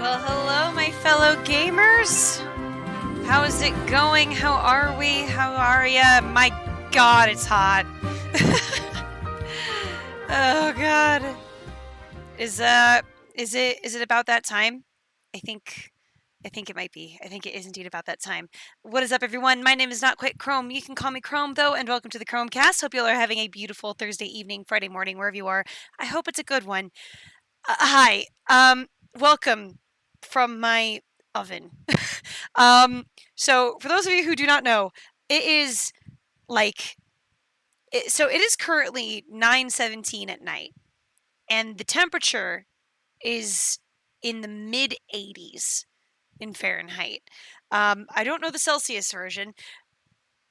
Well, hello, my fellow gamers. How is it going? How are we? How are ya? My God, it's hot. Oh God. Is it about that time? I think it might be. I think it is indeed about that time. What is up, everyone? My name is NotQuiteChrome. You can call me Chrome, though, and welcome to the Chromecast. Hope you all are having a beautiful Thursday evening, Friday morning, wherever you are. I hope it's a good one. Hi. Welcome from my oven. So for those of you who do not know, it is like it is currently 9:17 at night, and the temperature is in the mid 80s in Fahrenheit. I don't know the Celsius version,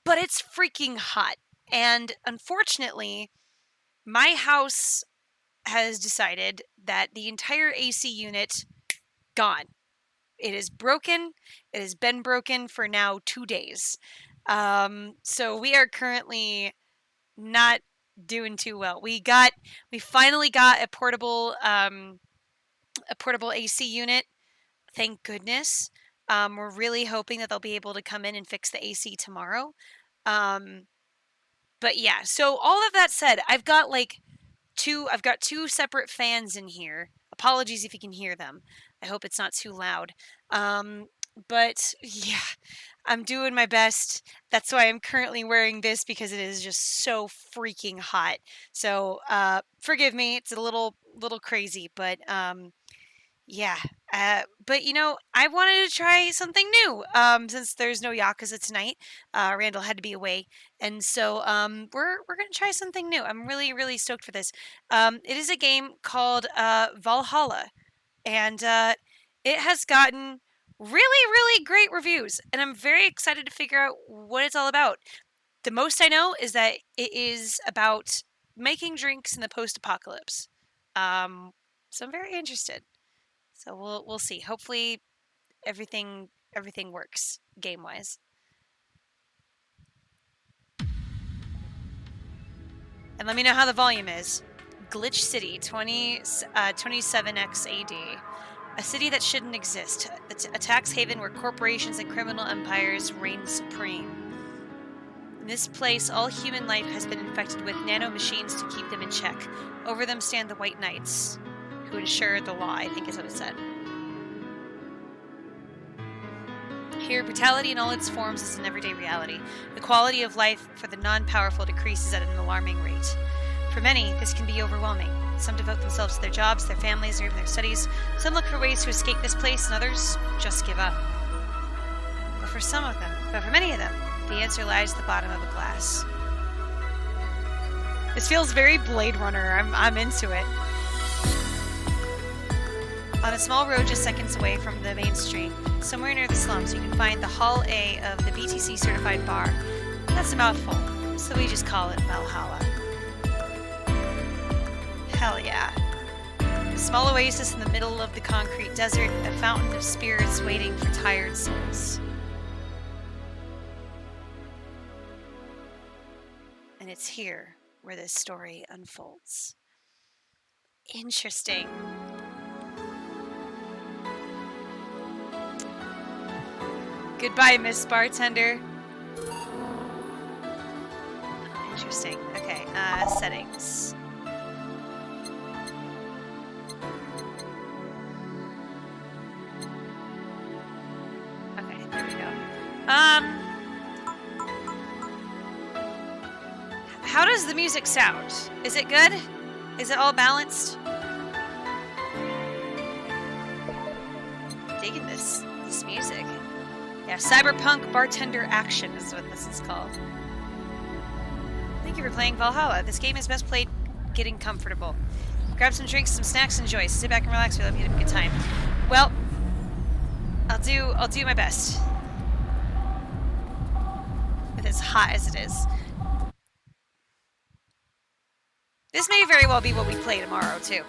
but it's freaking hot. And unfortunately, my house has decided that the entire AC unit gone. It is broken. It has been broken for now 2 days. So we are currently not doing too well. We finally got a portable AC unit. Thank goodness. We're really hoping that they'll be able to come in and fix the AC tomorrow. But yeah, so all of that said, I've got two separate fans in here. Apologies if you can hear them. I hope it's not too loud. But yeah, I'm doing my best. That's why I'm currently wearing this, because it is just so freaking hot. So forgive me, it's a little crazy, but yeah. But you know, I wanted to try something new. Since there's no Yakuza tonight, Randall had to be away, and so we're gonna try something new. I'm really stoked for this. It is a game called Valhalla, and it has gotten really great reviews, and I'm very excited to figure out what it's all about. The most I know is that it is about making drinks in the post-apocalypse. So I'm very interested. So we'll see. Hopefully everything works game-wise. And let me know how the volume is. Glitch City, 27X AD. A city that shouldn't exist. A tax haven where corporations and criminal empires reign supreme. In this place, all human life has been infected with nanomachines to keep them in check. Over them stand the White Knights, who ensure the law, I think is what it said. Here, brutality in all its forms is an everyday reality. The quality of life for the non-powerful decreases at an alarming rate. For many, this can be overwhelming. Some devote themselves to their jobs, their families, or even their studies. Some look for ways to escape this place, and others just give up. But for many of them, the answer lies at the bottom of a glass. This feels very Blade Runner. I'm into it. On a small road just seconds away from the main street, somewhere near the slums, you can find the Hall A of the BTC certified bar. That's a mouthful, so we just call it Valhalla. Hell yeah. A small oasis in the middle of the concrete desert, a fountain of spirits waiting for tired souls. And it's here where this story unfolds. Interesting. Goodbye, Miss Bartender. Interesting. Okay, settings. Okay, there we go. How does the music sound? Is it good? Is it all balanced? Digging this music. Yeah, cyberpunk bartender action is what this is called. Thank you for playing Valhalla. This game is best played getting comfortable. Grab some drinks, some snacks, and enjoy. Sit back and relax. We'll have you have a good time. Well, I'll do my best. With as hot as it is. This may very well be what we play tomorrow too.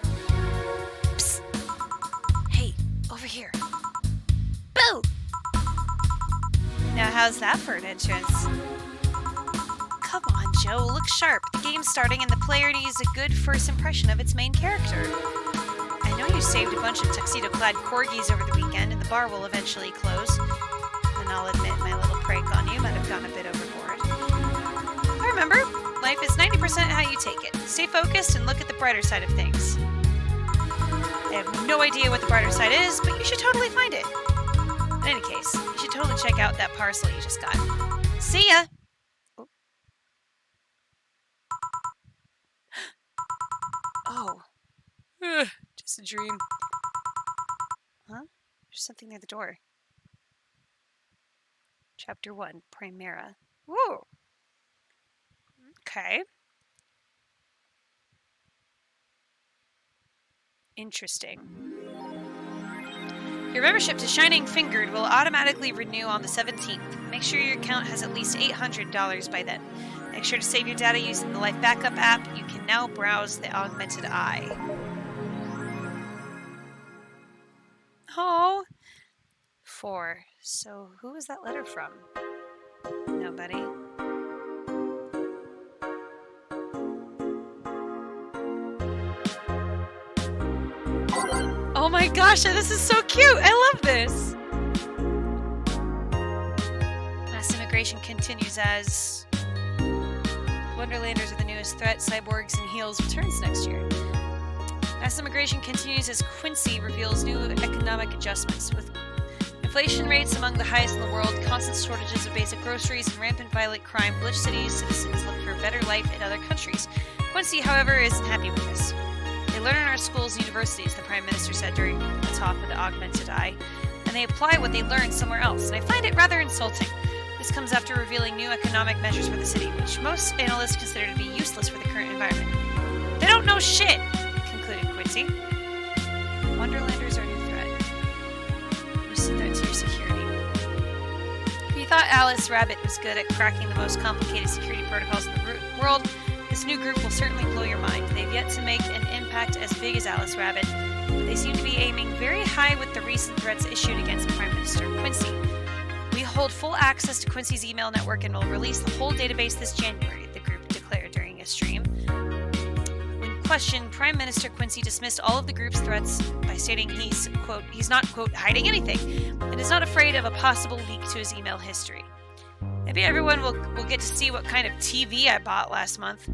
Psst. Hey, over here. Boo! Now how's that for an entrance? Come on, Joe, look sharp. The game's starting and the player needs a good first impression of its main character. I know Well, you saved a bunch of tuxedo-clad corgis over the weekend, and the bar will eventually close. And I'll admit my little prank on you might have gone a bit overboard. But remember, life is 90% how you take it. Stay focused and look at the brighter side of things. I have no idea what the brighter side is, but you should totally find it. In any case, you should totally check out that parcel you just got. See ya! Oh. Just a dream. Huh? There's something near the door. Chapter 1, Primera. Whoa! Okay. Interesting. Your membership to Shining Fingered will automatically renew on the 17th. Make sure your account has at least $800 by then. Make sure to save your data using the Life Backup app. You can now browse the Augmented Eye. Oh. 4. So, who was that letter from? Nobody. Oh my gosh, this is so cute! I love this! Mass immigration continues as... Wonderlanders are the newest threat. Cyborgs and Heels returns next year. Mass immigration continues as Quincy reveals new economic adjustments. With inflation rates among the highest in the world, constant shortages of basic groceries, and rampant violent crime, Blitch City's citizens look for a better life in other countries. Quincy, however, isn't happy with this. They learn in our schools and universities, the Prime Minister said during a talk with the Augmented Eye, and they apply what they learn somewhere else, and I find it rather insulting. This comes after revealing new economic measures for the city, which most analysts consider to be useless for the current environment. They don't know shit, concluded Quincy. Wonderlanders are a new threat. You said that to your security. If you thought Alice Rabbit was good at cracking the most complicated security protocols in the world, this new group will certainly blow your mind. They've yet to make an impact as big as Alice Rabbit, but they seem to be aiming very high with the recent threats issued against Prime Minister Quincy. We hold full access to Quincy's email network and will release the whole database this January, the group declared during a stream. When questioned, Prime Minister Quincy dismissed all of the group's threats by stating he's not, quote, hiding anything, and is not afraid of a possible leak to his email history. Maybe everyone will get to see what kind of TV I bought last month.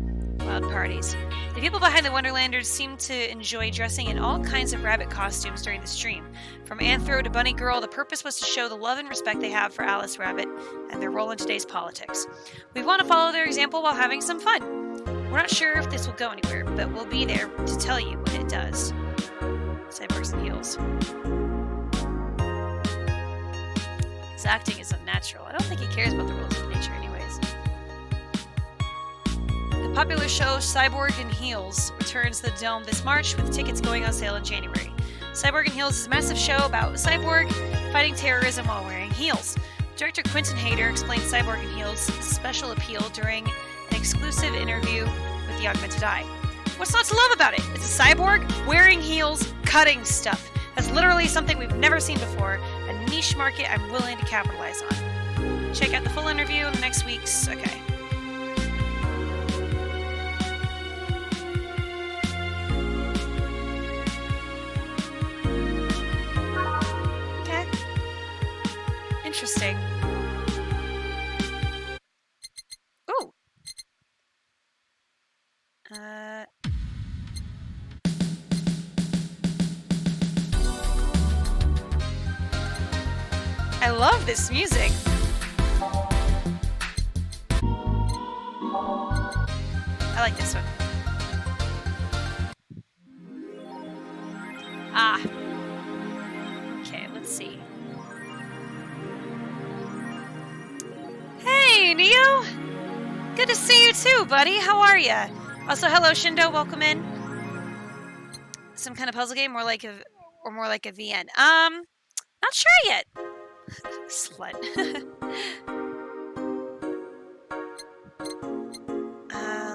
Loud parties. The people behind the Wonderlanders seem to enjoy dressing in all kinds of rabbit costumes during the stream. From Anthro to Bunny Girl, the purpose was to show the love and respect they have for Alice Rabbit and their role in today's politics. We want to follow their example while having some fun. We're not sure if this will go anywhere, but we'll be there to tell you when it does. Cyborgs and Heels. His acting is unnatural. I don't think he cares about the rules of nature anyways. The popular show Cyborg and Heels returns to the Dome this March with tickets going on sale in January. Cyborg and Heels is a massive show about Cyborg fighting terrorism while wearing heels. Director Quentin Hayter explained Cyborg and Heels' special appeal during an exclusive interview with the Augmented Eye. What's not to love about it? It's a cyborg wearing heels, cutting stuff. That's literally something we've never seen before, a niche market I'm willing to capitalize on. Check out the full interview in the next week's... Okay. Okay. Interesting. Ooh. I love this music. I like this one. Ah. Okay, let's see. Hey, Neo! Good to see you too, buddy. How are ya? Also, hello, Shindo. Welcome in. Some kind of puzzle game, more like a VN. Not sure yet. Slut.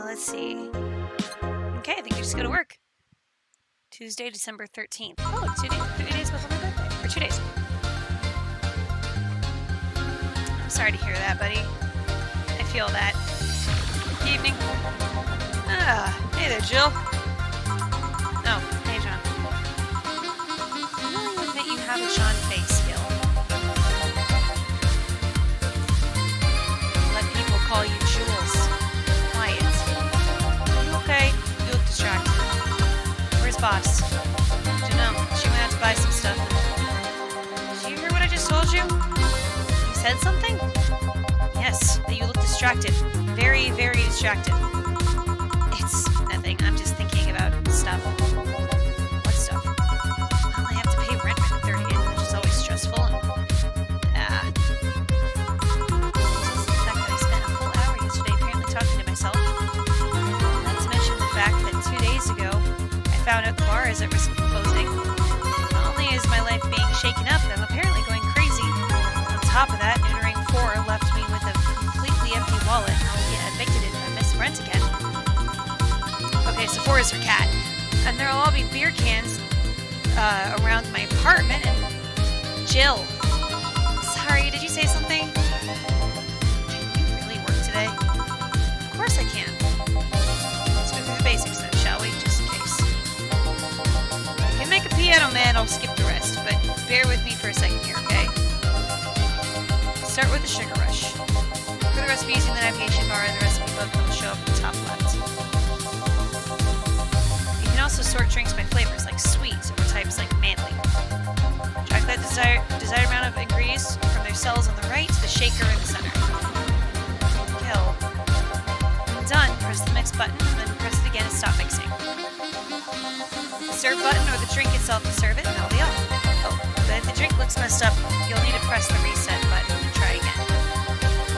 Let's see. Okay, I think we just go to work. Tuesday, December 13th. Oh, 3 days before my birthday. Or 2 days. I'm sorry to hear that, buddy. I feel that. Evening. Hey there, Jill. Oh, hey, John. boss. Don't know. She went out to buy some stuff. Did you hear what I just told you? You said something? Yes, that you look distracted. Very, very distracted. It's nothing. I'm just thinking about stuff. What stuff? Well, I have to pay rent by the 30th, which is always stressful. And, just the fact that I spent a whole hour yesterday apparently talking to myself. Not to mention the fact that 2 days ago, I found out the bar is at risk of closing. Not only is my life being shaken up, I'm apparently going crazy. On top of that, neutering 4 left me with a completely empty wallet, and I'll get evicted if I miss rent again. Okay, so 4 is her cat. And there'll all be beer cans around my apartment, and Jill. Sorry, did you say something? Can you really work today? Of course I can. Let's go through the basics then, shall we? Just in case. I can make a piano man, I'll skip the rest, but bear with me for a second here, okay? Start with the sugar rush. For the recipe using the navigation bar, the recipe book will show up at the top left. You can also sort drinks by flavors like sweet or types like manly. Track that desired amount of ingredients from their cells on the right to the shaker in the center. Kill. When done, press the mix button and then press it again to stop mixing. The serve button or the drink itself to serve it, and that'll be all. Oh, but if the drink looks messed up, you'll need to press the reset button and try again.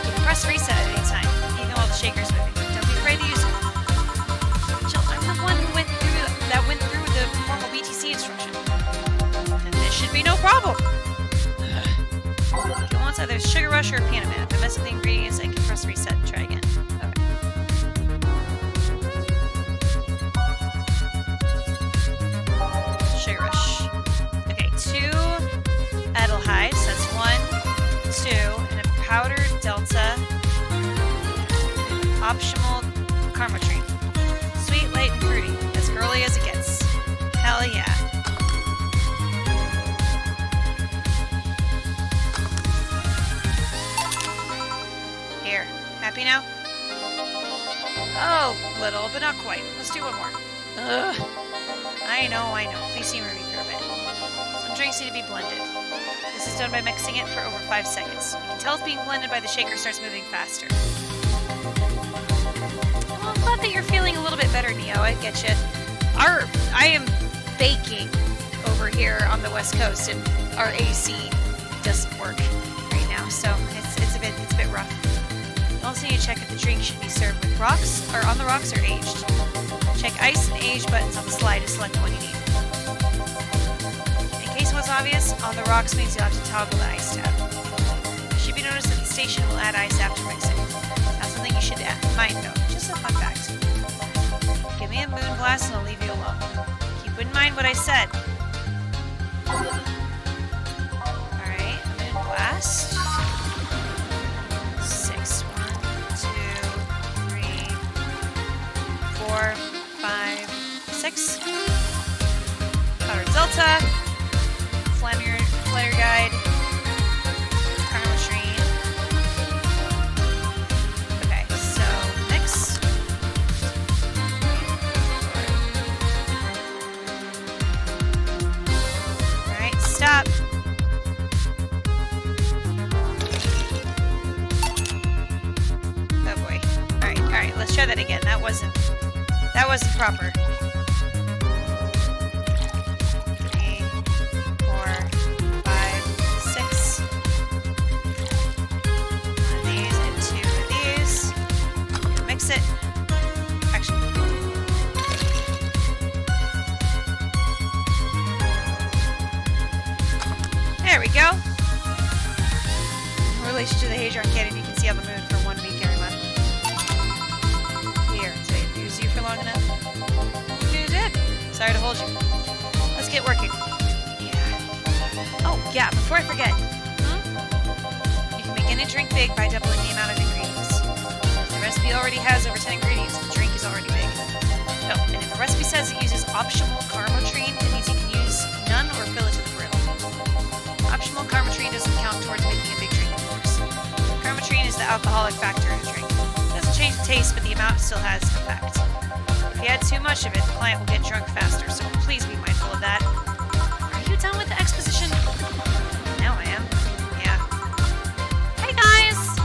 You can press reset at any time, even while the shaker's moving. Don't be afraid to use it. Jill, I'm the one who went through the normal BTC instruction. And this should be no problem. If you want either sugar rush or a piano man, if I mess with the ingredients, I can press reset and try again. Okay. Sugar rush. Okay, 2 Adelheids, that's 1, 2, and a powdered delta, optional Karma-tree. Sweet, light, and fruity, as girly as it gets. Hell yeah. Here, happy now? Oh, little, but not quite. Let's do one more. Ugh. I know. Please humor me for a bit. Some drinks need to be blended. This is done by mixing it for over 5 seconds. You can tell it's being blended by the shaker starts moving faster. Well, I'm glad that you're feeling a little bit better, Neo. I get you. I am baking over here on the West Coast, and our AC doesn't work right now, so it's a bit rough. You also need to check if the drink should be served with rocks, or on the rocks, or aged. Check ice and age buttons on the slide to select the one you need. In case it was obvious, on the rocks means you'll have to toggle the ice tab. It should be noticed that the station will add ice after mixing. That's something you should mind though, just a fun fact. Give me a moon blast and I'll leave you alone. Keep in mind what I said. Alright, moon blast. 6, 1, 2, 3, 4, 5, 6. Powder Delta. Flare Guide. Karma-tree. Okay, so mix. Alright, stop. Oh boy. Alright, let's try that again. That wasn't proper. 3, 4, 5, 6. One of these and 2 of these. Mix it. Actually. There we go. In relation to the Hadron Cannon, you can see on the moon for 1 week every month. Here, did I abuse you for long enough? You did. Sorry to hold you. Let's get working. Yeah. Oh, yeah, before I forget. You can begin a drink big by doubling the amount of ingredients. If the recipe already has over 10 ingredients, the drink is already big. Oh, and if the recipe says it uses optional Karma-tree, it means you can use none or fill it to the brim. Optional Karma-tree doesn't count towards making a big drink, of course. Karma-tree is the alcoholic factor in a drink. It doesn't change the taste, but the amount still has effect. If you add too much, much of it, the client will get drunk faster, so please be mindful of that. Are you done with the exposition? Now I am. Yeah. Hey, guys!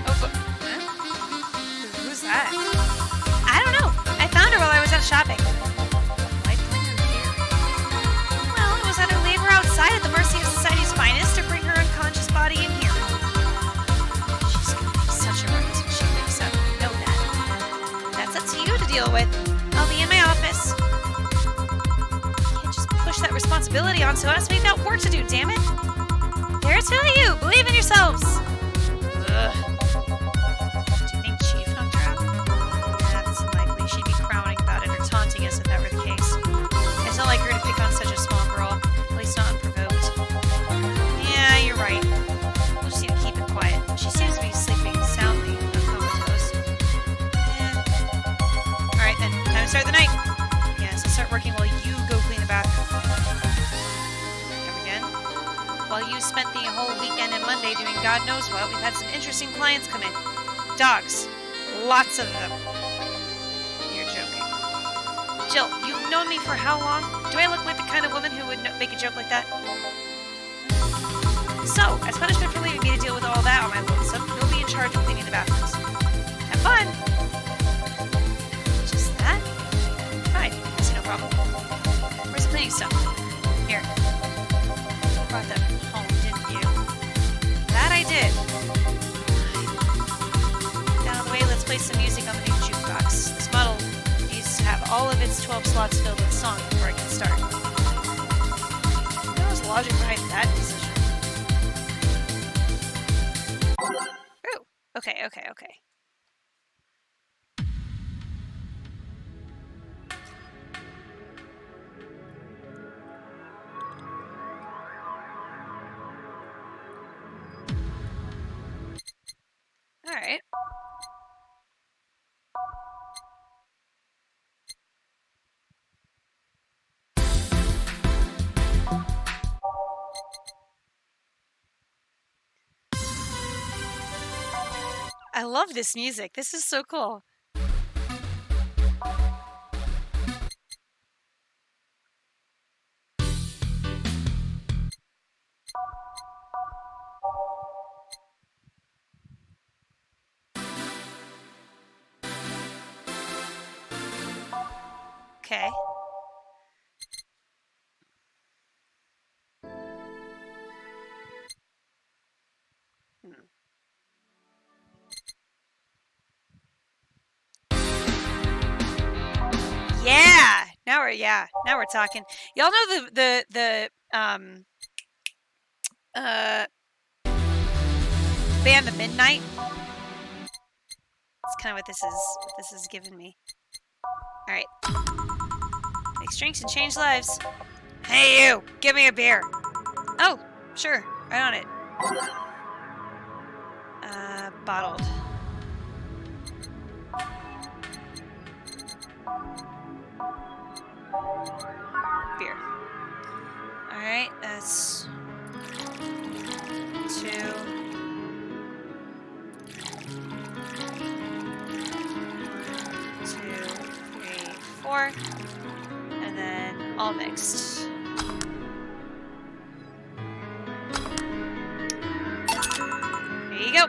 Oh, huh? Who's that? I don't know. I found her while I was out shopping. Why bring her here? Well, it was at her labor outside at the mercy of society's finest to bring her unconscious body in here. She's gonna be such a runt when she wakes up. You know that. That's up to you to deal with. I'll be in my office. Can't just push that responsibility onto us. We've got work to do, damn it. There's for you. Believe in yourselves. Ugh. Do you think Chief knocked her out? That's unlikely. She'd be crowing about it or taunting us if that were the case. It's not like her to pick on such a small girl. At least not unprovoked. Yeah, you're right. We'll just need to keep it quiet. She seems to be sleeping soundly, comatose. Yeah. Alright then, time to start the night. Yeah, so start working while you go clean the bathroom. Come again? While you spent the whole weekend and Monday doing God knows what, we've had some interesting clients come in. Dogs. Lots of them. You're joking. Jill, you've known me for how long? Do I look like the kind of woman who would make a joke like that? So, as punishment for leaving me to deal with all that on my lonesome, you'll be in charge of cleaning the bathrooms. Have fun! Just that? Fine. I see no problem. Where's the cleaning stuff? Here. You brought them home, didn't you? That I did. Out of the way, let's play some music on the new jukebox. This model needs to have all of its 12 slots filled with songs before I can start. What was the logic behind that decision? Ooh. Okay. Alright. I love this music. This is so cool. Okay. Yeah. Now we're talking. Y'all know the band The Midnight? That's kind of what this is giving me. All right. Make drinks and change lives. Hey you, give me a beer. Oh, sure. Right on it. Bottled. Beer. Alright, that's 2. 2, 3, 4. And then all mixed. There you go.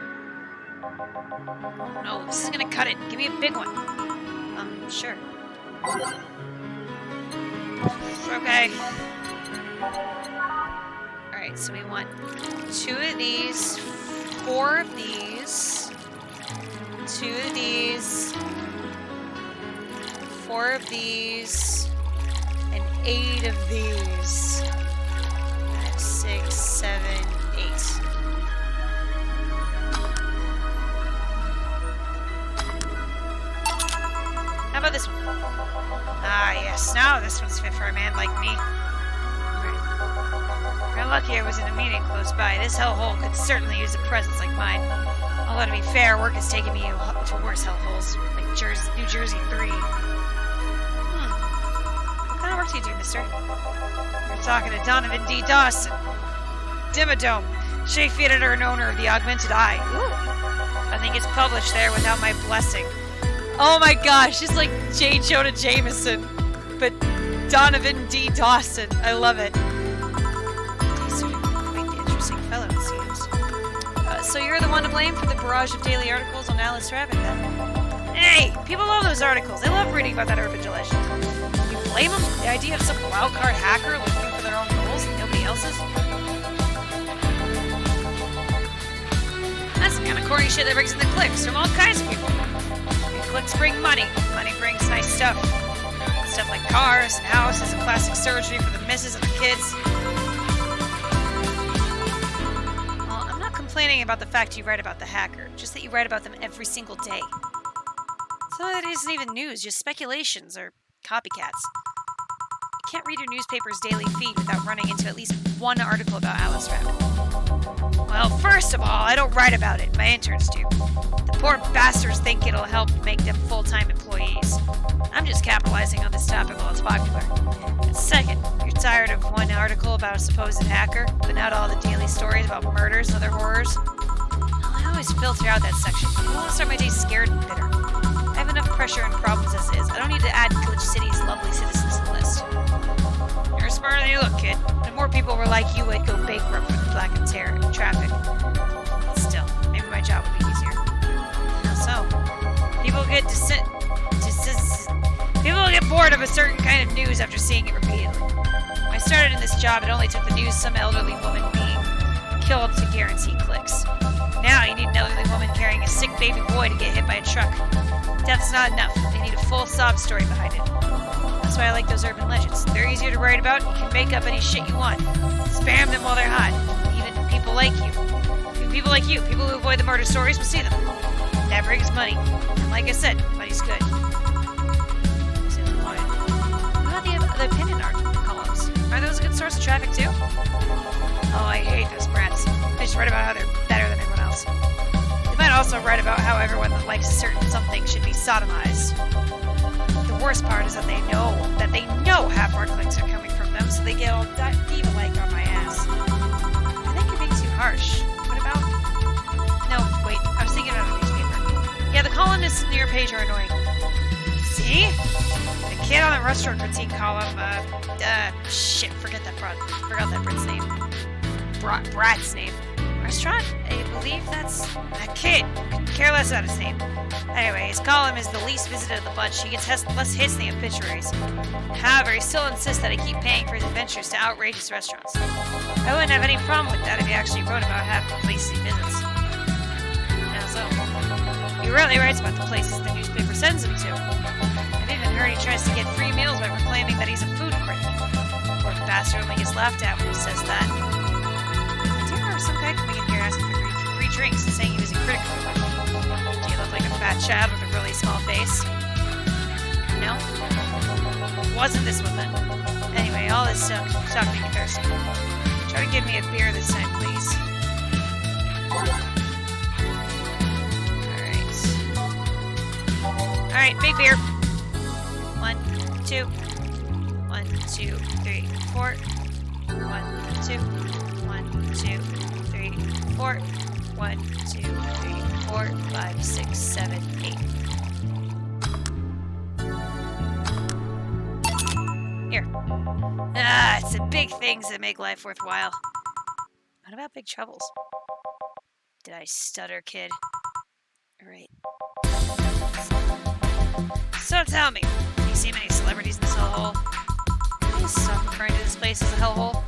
No, this is gonna cut it. Give me a big one. Sure. Okay. Alright, so we want 2 of these, 4 of these, 2 of these, 4 of these, and 8 of these. That's 6, 7, 8. How about this one? Ah, yes. Now this one's fit for a man like me. Right. We're lucky I was in a meeting close by. This hellhole could certainly use a presence like mine. Although, to be fair, work has taken me to worse hellholes, like New Jersey 3. What kind of work do you do, mister? You're talking to Donovan D. Dawson. Dimmadome, chief editor and owner of the Augmented Eye. Ooh. I think it's published there without my blessing. Oh my gosh, it's like J. Jonah Jameson, but Donovan D. Dawson. I love it. Quite the interesting fellow, it seems. So you're the one to blame for the barrage of daily articles on Alice Rabbit, then? Hey, people love those articles. They love reading about that urban legend. You blame them? The idea of some wildcard hacker looking for their own goals and nobody else's? That's the kind of corny shit that brings in the clicks from all kinds of people. And clicks bring money. Money brings nice stuff. Stuff like cars and houses and plastic surgery for the missus and the kids. Well, I'm not complaining about the fact you write about the hacker, just that you write about them every single day. Some of it isn't even news, just speculations or copycats. You can't read your newspaper's daily feed without running into at least one article about Alice Rabbit. Well, first of all, I don't write about it. My interns do. The poor bastards think it'll help make them full-time employees. I'm just capitalizing on this topic while it's popular. And second, you're tired of one article about a supposed hacker, but not all the daily stories about murders and other horrors? Well, I always filter out that section. I don't want to start my day scared and bitter. I have enough pressure and problems as is. I don't need to add Glitch City's lovely citizens to the list. You're smarter than you look, kid. If more people were like you, I'd go bankrupt for the black and terror and traffic. But still, maybe my job would be easier. How so? People get people get bored of a certain kind of news after seeing it repeatedly. When I started in this job, it only took the news of some elderly woman being killed to guarantee clicks. Now you need an elderly woman carrying a sick baby boy to get hit by a truck. Death's not enough. They need a full sob story behind it. That's why I like those urban legends. They're easier to write about, and you can make up any shit you want. Spam them while they're hot. Even people like you. People like you, people who avoid the murder stories, will see them. That brings money. And like I said, money's good. What about the opinion art columns? Are those a good source of traffic too? Oh, I hate those brats. They just write about how they're better than everyone else. They might also write about how everyone that likes a certain something should be sodomized. The worst part is that they know half our clicks are coming from them, so they get all diva-like on my ass. I think you're being too harsh. What about... No, wait, I was thinking about a newspaper. Yeah, the columnists in your page are annoying. See? The kid on the restaurant critique column, shit, forgot that Brat's name. Brat's name. Restaurant? I believe that's that kid. Care less about his name. Anyway, his column is the least visited of the bunch. He gets less hits than the obituaries. However, he still insists that I keep paying for his adventures to outrageous restaurants. I wouldn't have any problem with that if he actually wrote about half the places he visits. Now so, he really writes about the places the newspaper sends him to. I've even heard he tries to get free meals by proclaiming that he's a food critic. Poor bastard only gets laughed at when he says that. Some guy coming in here asking for free drinks and saying he was a critic for the Do you look like a fat child with a really small face? No? Wasn't this one then? Anyway, all this stuff making me thirsty. Try to give me a beer this time, please. Alright, big beer. 1, 2. 1, 2, 3, 4. 1, 2. 1, 2, 3, 4. 1, 2, 3, 4, 5, 6, 7, 8. Here. It's the big things that make life worthwhile. What about big troubles? Did I stutter, kid? Alright. So tell me, do you see many celebrities in this hellhole? Can you stop referring to this place as a hellhole?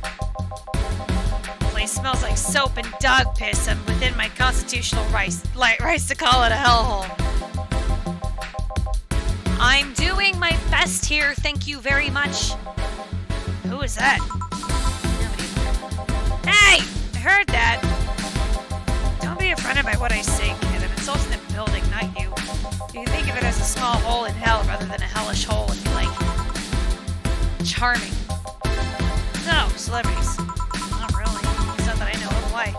The place smells like soap and dog piss, and within my constitutional rights to call it a hellhole. I'm doing my best here, thank you very much. Who is that? Hey! I heard that! Don't be offended by what I say, kid. I'm insulting the building, not you. You can think of it as a small hole in hell rather than a hellish hole if you like. Charming. No, celebrities. Not really. It's not that I know of. Why?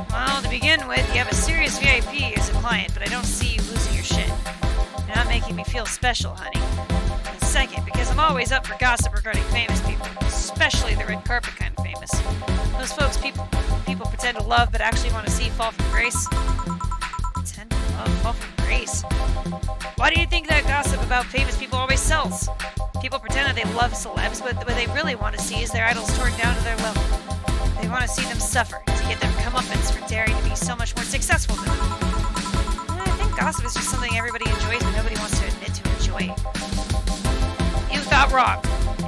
Well, to begin with, you have a serious VIP as a client, but I don't see you losing your shit. You're not making me feel special, honey. And second, because I'm always up for gossip regarding famous people, especially the red carpet kind of famous. Those folks people pretend to love but actually want to see fall from grace. Pretend to love, fall from grace? race. Why do you think that gossip about famous people always sells? People pretend that they love celebs, but what they really want to see is their idols torn down to their level. They want to see them suffer, to get their comeuppance for daring to be so much more successful than them. And I think gossip is just something everybody enjoys, but nobody wants to admit to enjoying. You thought wrong.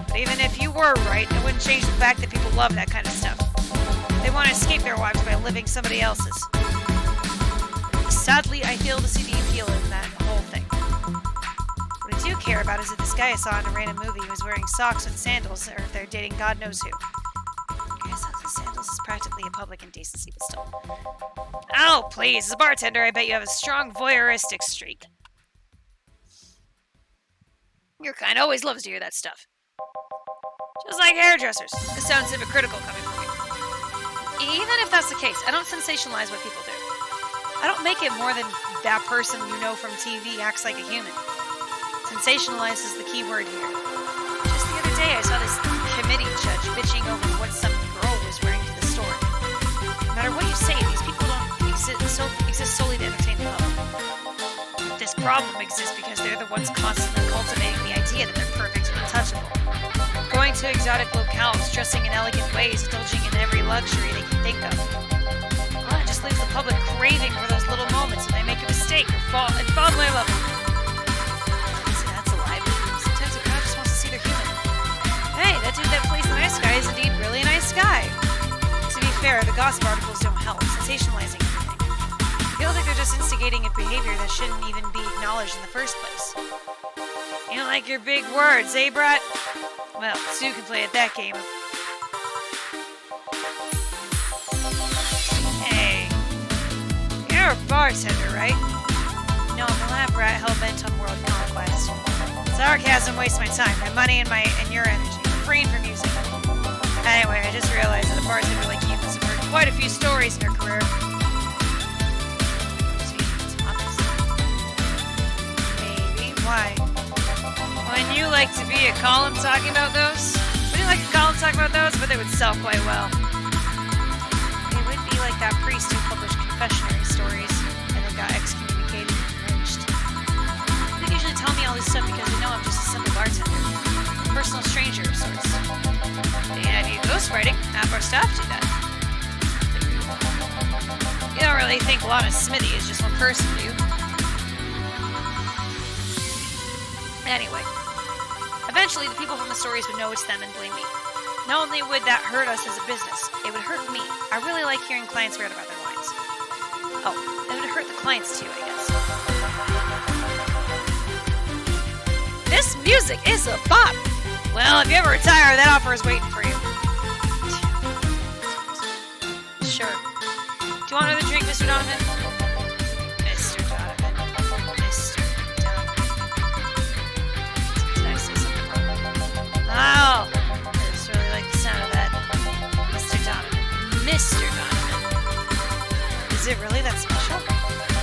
But even if you were right, it wouldn't change the fact that people love that kind of stuff. They want to escape their lives by living somebody else's. Sadly, I fail to see the appeal in that whole thing. What I do care about is that this guy I saw in a random movie was wearing socks and sandals, or they're dating God knows who. Socks and sandals is practically a public indecency, but still. Oh, please, as a bartender, I bet you have a strong voyeuristic streak. Your kind always loves to hear that stuff. Just like hairdressers. This sounds hypocritical coming from you. Even if that's the case, I don't sensationalize what people do. I don't make it more than that person you know from TV acts like a human. Sensationalize is the key word here. Just the other day, I saw this committee judge bitching over what some girl was wearing to the store. No matter what you say, these people don't exist solely to entertain the public. This problem exists because they're the ones constantly cultivating the idea that they're perfect and untouchable. Going to exotic locales, dressing in elegant ways, indulging in every luxury they can think of. Well, it just leaves the public craving for those little moments when they make a mistake or fall in love. So that's a lie, but sometimes the crowd just wants to see they're human. Hey, that dude that plays the nice guy is indeed really a nice guy. To be fair, the gossip articles don't help, sensationalizing everything. It feels like they're just instigating a behavior that shouldn't even be acknowledged in the first place. You don't like your big words, eh, Brat? Well, Sue can play at that game. Hey, you're a bartender, right? No, I'm a lab rat hell-bent on world conquest. Sarcasm wastes my time, my money, and your energy. Refrain from using it. Anyway, I just realized that a bartender like you must have heard quite a few stories in her career. Maybe. Why? Wouldn't you like to be a column talking about those? Wouldn't you like a column talking about those? But they would sell quite well. They would be like that priest who published confessionary stories and then got excommunicated and lynched. They usually tell me all this stuff because they know I'm just a simple bartender. A personal stranger of sorts. The idea of ghostwriting, half our staff do that. You don't really think a lot of Smithy is just one person, do you? Anyway. Eventually, the people from the stories would know it's them and blame me. Not only would that hurt us as a business, it would hurt me. I really like hearing clients rant about their lines. Oh, it would hurt the clients too, I guess. This music is a bop! Well, if you ever retire, that offer is waiting for you. Sure. Do you want another drink, Mr. Donovan? Mr. Donovan. Mr. Wow, I just really like the sound of that. Mr. Donovan. Mr. Donovan. Is it really that special?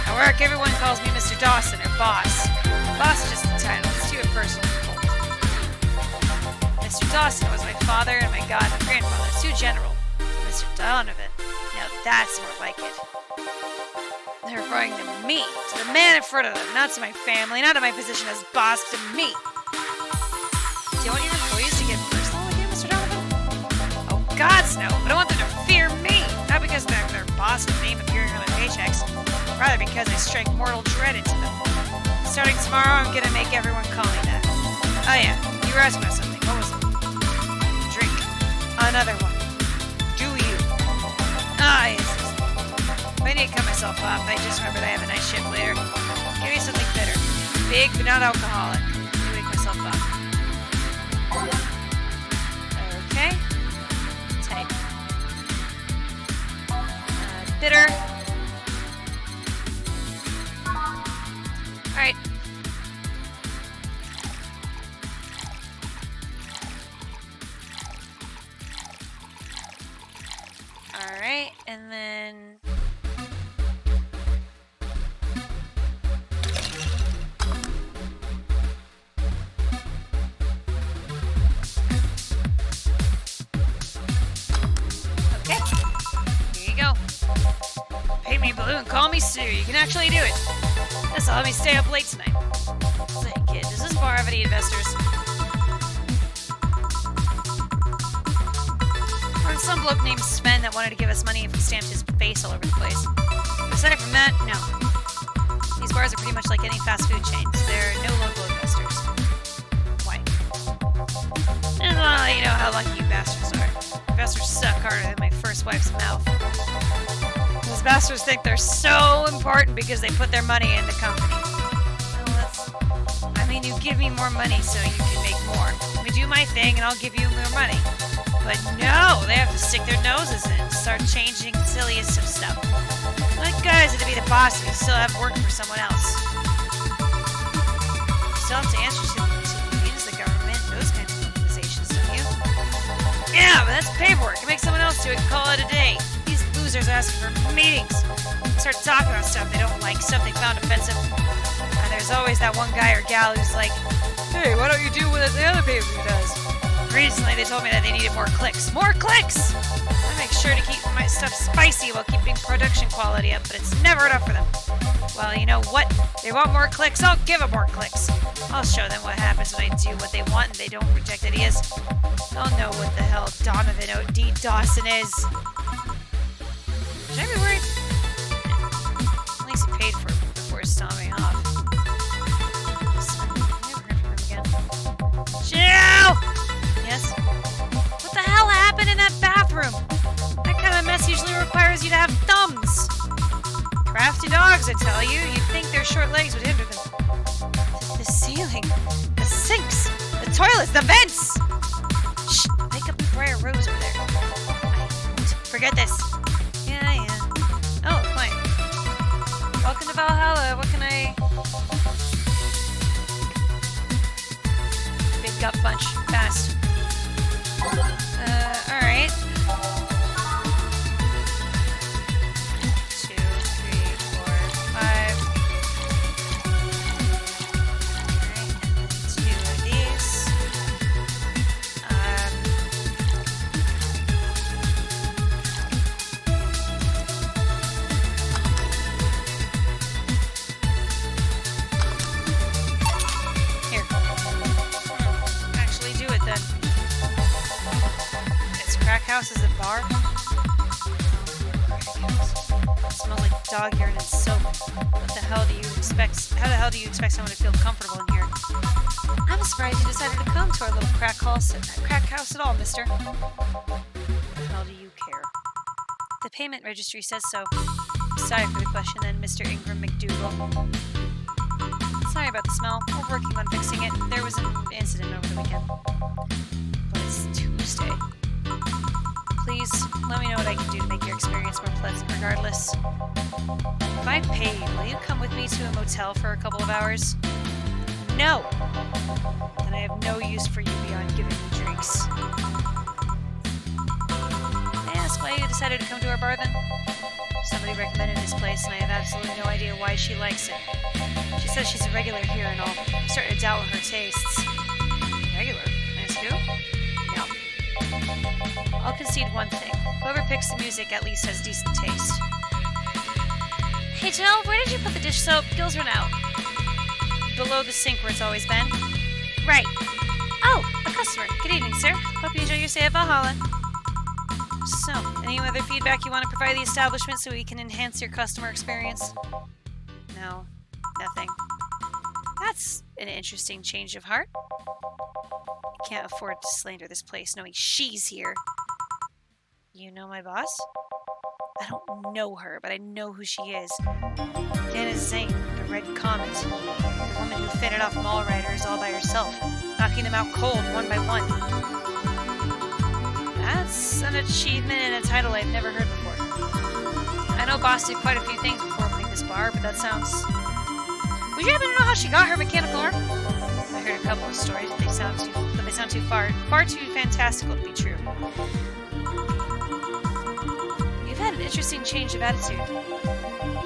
At work, everyone calls me Mr. Dawson or Boss. Boss is just a title. It's too impersonal. Mr. Dawson was my father and my grandfather. It's too general. Mr. Donovan. Now that's more like it. They're referring to me, to the man in front of them, not to my family, not to my position as boss, to me. Do you want your employees to get personal with you, Mr. Donovan? Oh, gods no, but I want them to fear me. Not because they're their boss and name appearing on their paychecks. Rather because I strike mortal dread into them. Starting tomorrow, I'm gonna make everyone call me that. Oh yeah, you were asking about something. What was it? Drink. Another one. Do you? Ah, yes. If I need to cut myself off, I just remembered I have a night shift later. Give me something bitter. Big, but not alcoholic. Let me wake myself up. Okay. Type. Bitter. Alright. Alright, and then... Okay, here you go. Pay me blue and call me Sue. You can actually do it. This'll let me stay up late tonight. Say, kid, does this bar have any investors? Or some bloke named Sven that wanted to give us money if we stamped his face all over the place. Aside from that, no. These bars are pretty much like any fast food chains. There are no local investors. Why? I don't want to let you know how lucky you bastards are. Investors suck harder than my first wife's mouth. Those bastards think they're so important because they put their money in the company. Well, I mean, you give me more money so you can make more. Let me do my thing and I'll give you more money. But no, they have to stick their noses in and start changing the silliest of stuff. What good is it to be the boss if you still have work for someone else? You still have to answer to the unions, the government, those kinds of organizations, don't you? Yeah, but that's paperwork. You make someone else do it and call it a day. These losers asking for meetings. Start talking about stuff they don't like, stuff they found offensive. And there's always that one guy or gal who's like, hey, why don't you do what the other paper does? Recently, they told me that they needed more clicks. More clicks! I make sure to keep my stuff spicy while keeping production quality up, but it's never enough for them. Well, you know what? They want more clicks, I'll give them more clicks. I'll show them what happens when I do what they want and they don't reject ideas. They'll know what the hell Donovan O.D. Dawson is. Should I be worried? At least he paid for it before stomping off. I never heard from him again. Jill! Yes? What the hell happened in that bathroom? That kind of mess usually requires you to have thumbs. Crafty dogs, I tell you. You'd think their short legs would hinder them. The ceiling, the sinks, the toilets, the vents! Shh, make up the Briar Rose over there. I won't forget this. Yeah. Oh, fine. Welcome to Valhalla. What can I... Big gut punch. Fast. Alright. 2, 3, 4, 5. Alright, 2 of these. Here. Actually do it then. Crack house is a bar? It smells like dog urine and soap. What the hell do you expect? How the hell do you expect someone to feel comfortable in here? I'm surprised you decided to come to our little crack house at all, mister. What the hell do you care? The payment registry says so. Sorry for the question then, Mr. Ingram McDougal. Sorry about the smell. We're working on fixing it. There was an incident over the weekend. But it's Tuesday. Please, let me know what I can do to make your experience more pleasant regardless. If I pay you, will you come with me to a motel for a couple of hours? No! Then I have no use for you beyond giving me drinks. May I ask why you decided to come to our bar then? Somebody recommended this place and I have absolutely no idea why she likes it. She says she's a regular here and all. I'm starting to doubt her tastes. Regular? Can I ask who? No. I'll concede one thing. Whoever picks the music at least has decent taste. Hey Janelle, where did you put the dish soap? Gills run out. Below the sink where it's always been. Right. Oh, a customer. Good evening, sir. Hope you enjoy your stay at Valhalla. So, any other feedback you want to provide the establishment so we can enhance your customer experience? No, nothing. That's an interesting change of heart. I can't afford to slander this place knowing she's here. You know my boss? I don't know her, but I know who she is. Dana Zane, the Red Comet. The woman who fended off mall riders all by herself, knocking them out cold one by one. That's an achievement and a title I've never heard before. I know Boss did quite a few things before opening this bar, but that sounds... Would you happen to know how she got her mechanical arm? I heard a couple of stories, but they sound too far too fantastical to be true. You've had an interesting change of attitude.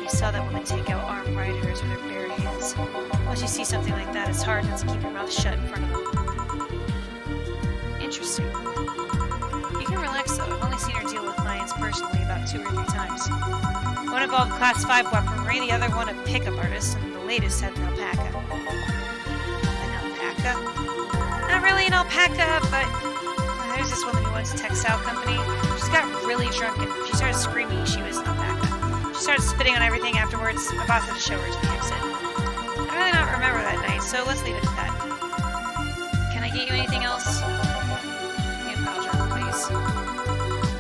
You saw that woman take out armed riders with her bare hands. Once you see something like that, it's hard not to keep your mouth shut in front of them. Interesting. You can relax though. I've only seen her deal with clients personally about 2 or 3 times. One of evolved class 5 weaponry, the other one a pickup artist, and the latest had an alpaca. An alpaca? Not really an alpaca, but there's this woman who owns a textile company. She got really drunk and she started screaming she was an alpaca. She started spitting on everything afterwards. My boss had to show her to the exit. I really don't remember that night, so let's leave it at that. Can I get you anything else? Give me a pile driver, please.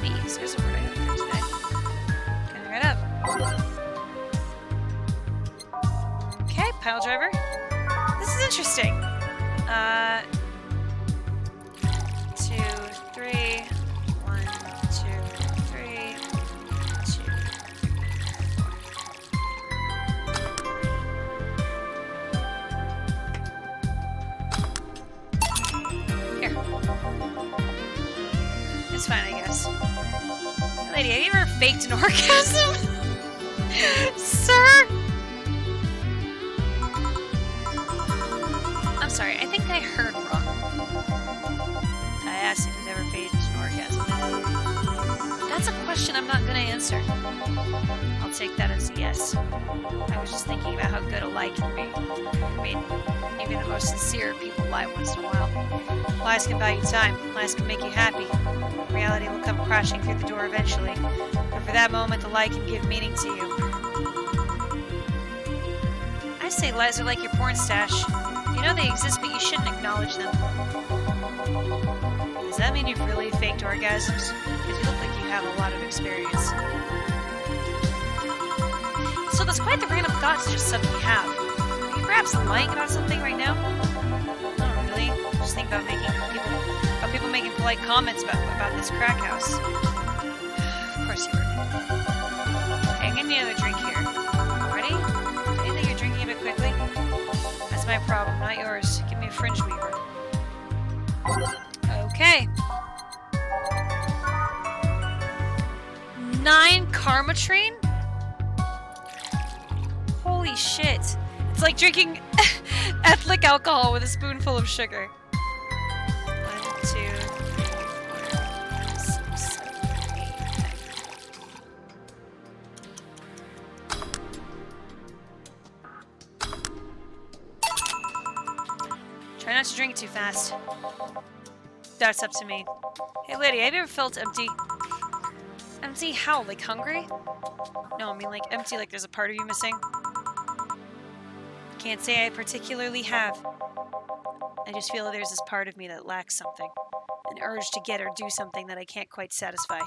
Please, there's a word I haven't heard today. Coming right up. Okay, pile driver. This is interesting. 2, 3. 1, 2, 3. 2. Here. It's fine, I guess. Lady, have you ever faked an orgasm? Sir? I'm sorry, I think I heard wrong. I asked if he's ever faked an orgasm. That's a question I'm not gonna answer. I'll take that as a yes. I was just thinking about how good a lie can be. I mean, even the most sincere people lie once in a while. Lies can buy you time. Lies can make you happy. Reality will come crashing through the door eventually. But for that moment, the lie can give meaning to you. I say lies are like your porn stash. You know they exist, but you shouldn't acknowledge them. Does that mean you've really faked orgasms? Because you look like you have a lot of experience. So that's quite the random thoughts you just suddenly have. Are you perhaps lying about something right now? Not really. Just think about people making polite comments about this crack house. Of course you were. Okay, I'm getting another drink here. Ready? Do you think you're drinking a bit quickly? That's my problem, not yours. Give me a fringe weaver. Okay. 9 karma train? Holy shit. It's like drinking ethylene alcohol with a spoonful of sugar. 1, 2, 3, 4, 5, 6, 7, 8, 9. Try not to drink too fast. That's up to me. Hey lady, have you ever felt empty? Empty how? Like hungry? No, I mean like empty, like there's a part of you missing. Can't say I particularly have. I just feel there's this part of me that lacks something. An urge to get or do something that I can't quite satisfy.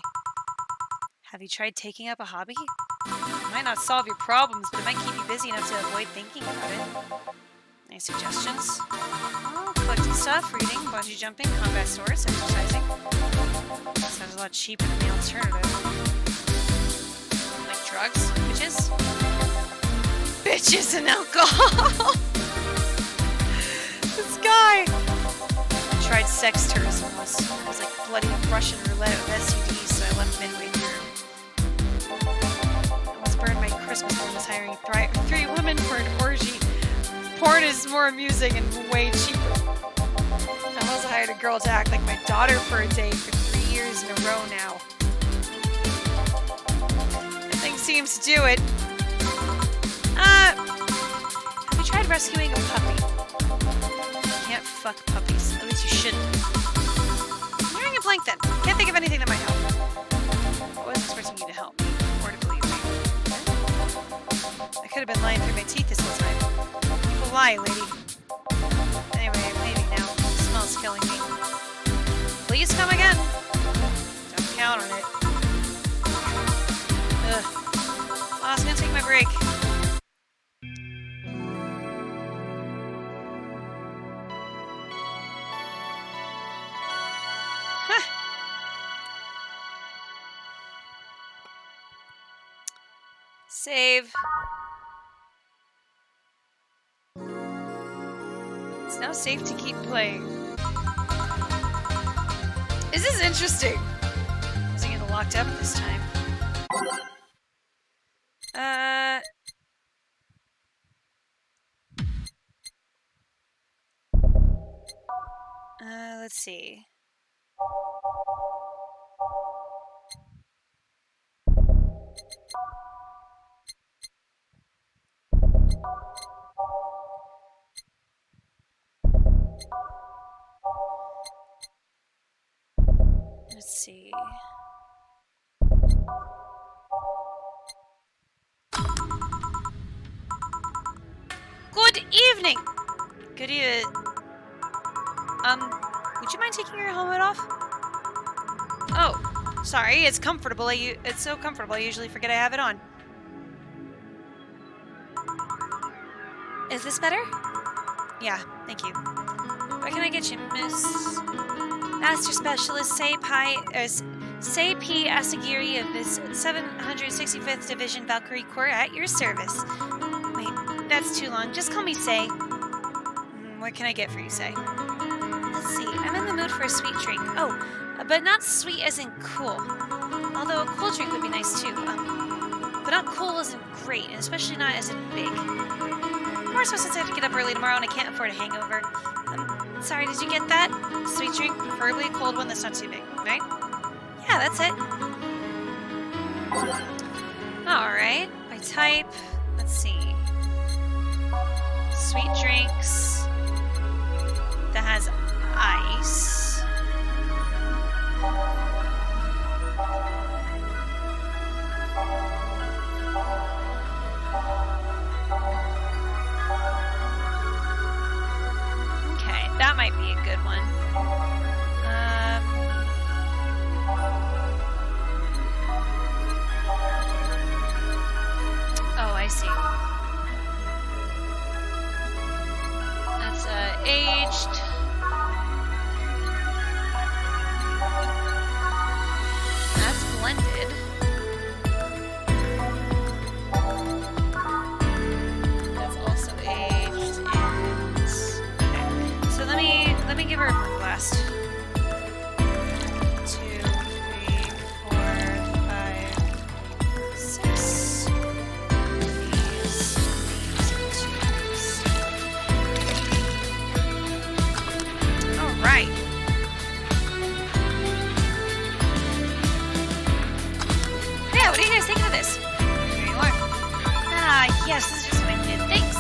Have you tried taking up a hobby? It might not solve your problems, but it might keep you busy enough to avoid thinking about it. Any suggestions? Oh, collecting stuff, reading, bungee jumping, combat sports, exercising. Sounds a lot cheaper than the alternative. Like drugs? Bitches? Bitches and alcohol! This guy! I tried sex tourism once. It was like bloody Russian roulette with STDs, so I left midway through. I once burned my Christmas bonus hiring 3 women for an orgy. Porn is more amusing and way cheaper. I also hired a girl to act like my daughter for a day for 3 years in a row now. That thing seems to do it. Have you tried rescuing a puppy? You can't fuck puppies. At least you shouldn't. I'm hearing a blank then. Can't think of anything that might help. I wasn't expecting you to help me, or to believe me. I could have been lying through my teeth this whole time. People lie, lady. Anyway, I'm leaving now. The smell's killing me. Please come again. Don't count on it. Ugh. Well, I was gonna take my break. Save. It's now safe to keep playing. This is interesting. Wasn't getting locked up this time. Let's see. Let's see. Good evening! Good evening. Would you mind taking your helmet off? Oh, sorry, it's comfortable. It's so comfortable, I usually forget I have it on. Is this better? Yeah, thank you. What can I get you, Miss? Master Specialist Say P. Asagiri of his 765th Division Valkyrie Corps at your service. Wait, that's too long. Just call me Say. What can I get for you, Say? Let's see. I'm in the mood for a sweet drink. Oh, but not sweet as in cool. Although a cool drink would be nice too. But not cool isn't great, and especially not as in big. More so since I have to get up early tomorrow and I can't afford a hangover. Sorry, did you get that? Sweet drink, preferably a cold one that's not too big, right? Yeah, that's it. Alright, by type, let's see. Sweet drinks that has ice. Okay, that might be a good one. Oh, I see. That's aged. That's blended. That's also aged and okay. So let me give her a blast. 2, 3, 4, 5, 6. These twos. All right. Yeah, what do you guys think of this? Here you are. Ah, yes, this is just what I did. Thanks.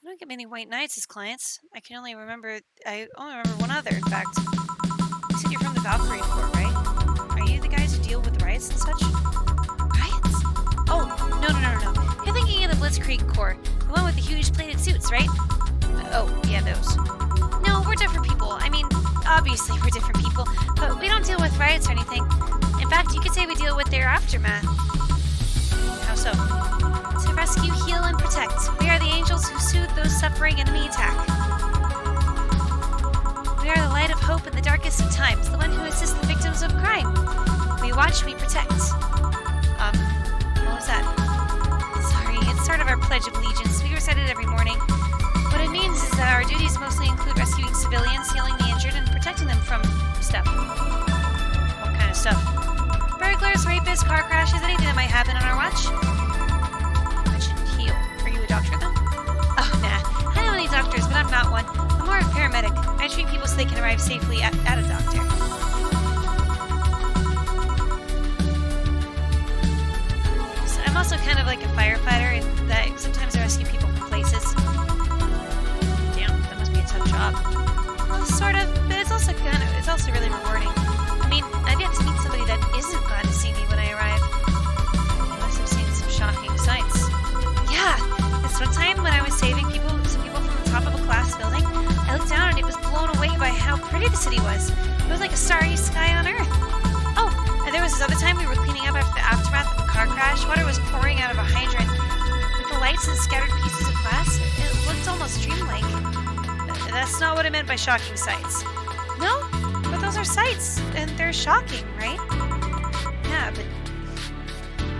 I don't get many white knights as clients. I only remember one other, in fact. You said you're from the Valkyrie Corps, right? Are you the guys who deal with riots and such? Riots? Oh, no. You're thinking of the Blitzkrieg Corps. The one with the huge plated suits, right? Oh, yeah, those. No, we're different people. I mean, obviously we're different people, but we don't deal with riots or anything. In fact, you could say we deal with their aftermath. How so? To rescue, heal, and protect. We are the angels who soothe those suffering enemy attack. We are the light of hope in the darkest of times, the one who assists the victims of crime. We watch, we protect. What was that? Sorry, it's sort of our Pledge of Allegiance. We recite it every morning. What it means is that our duties mostly include rescuing civilians, healing the injured, and protecting them from stuff. What kind of stuff? Burglars, rapists, car crashes, anything that might happen on our watch. Are you a doctor, then? Oh, nah. I know many doctors, but I'm not one. I'm more a paramedic. I treat people so they can arrive safely at a doctor. So I'm also kind of like a firefighter in that sometimes I rescue people from places. Damn, that must be a tough job. Well, sort of, but it's also really rewarding. I mean, I've yet to meet somebody that isn't glad to see me when I arrive. Unless I've seen some shocking sights. Yeah, this one time when I was saving some people from the top of a glass building, I looked down and it was blown away by how pretty the city was. It was like a starry sky on Earth. Oh, and there was this other time we were cleaning up after the aftermath of a car crash. Water was pouring out of a hydrant. With the lights and scattered pieces of glass, it looked almost dreamlike. That's not what I meant by shocking sights. No, but those are sights, and they're shocking, right? Yeah, but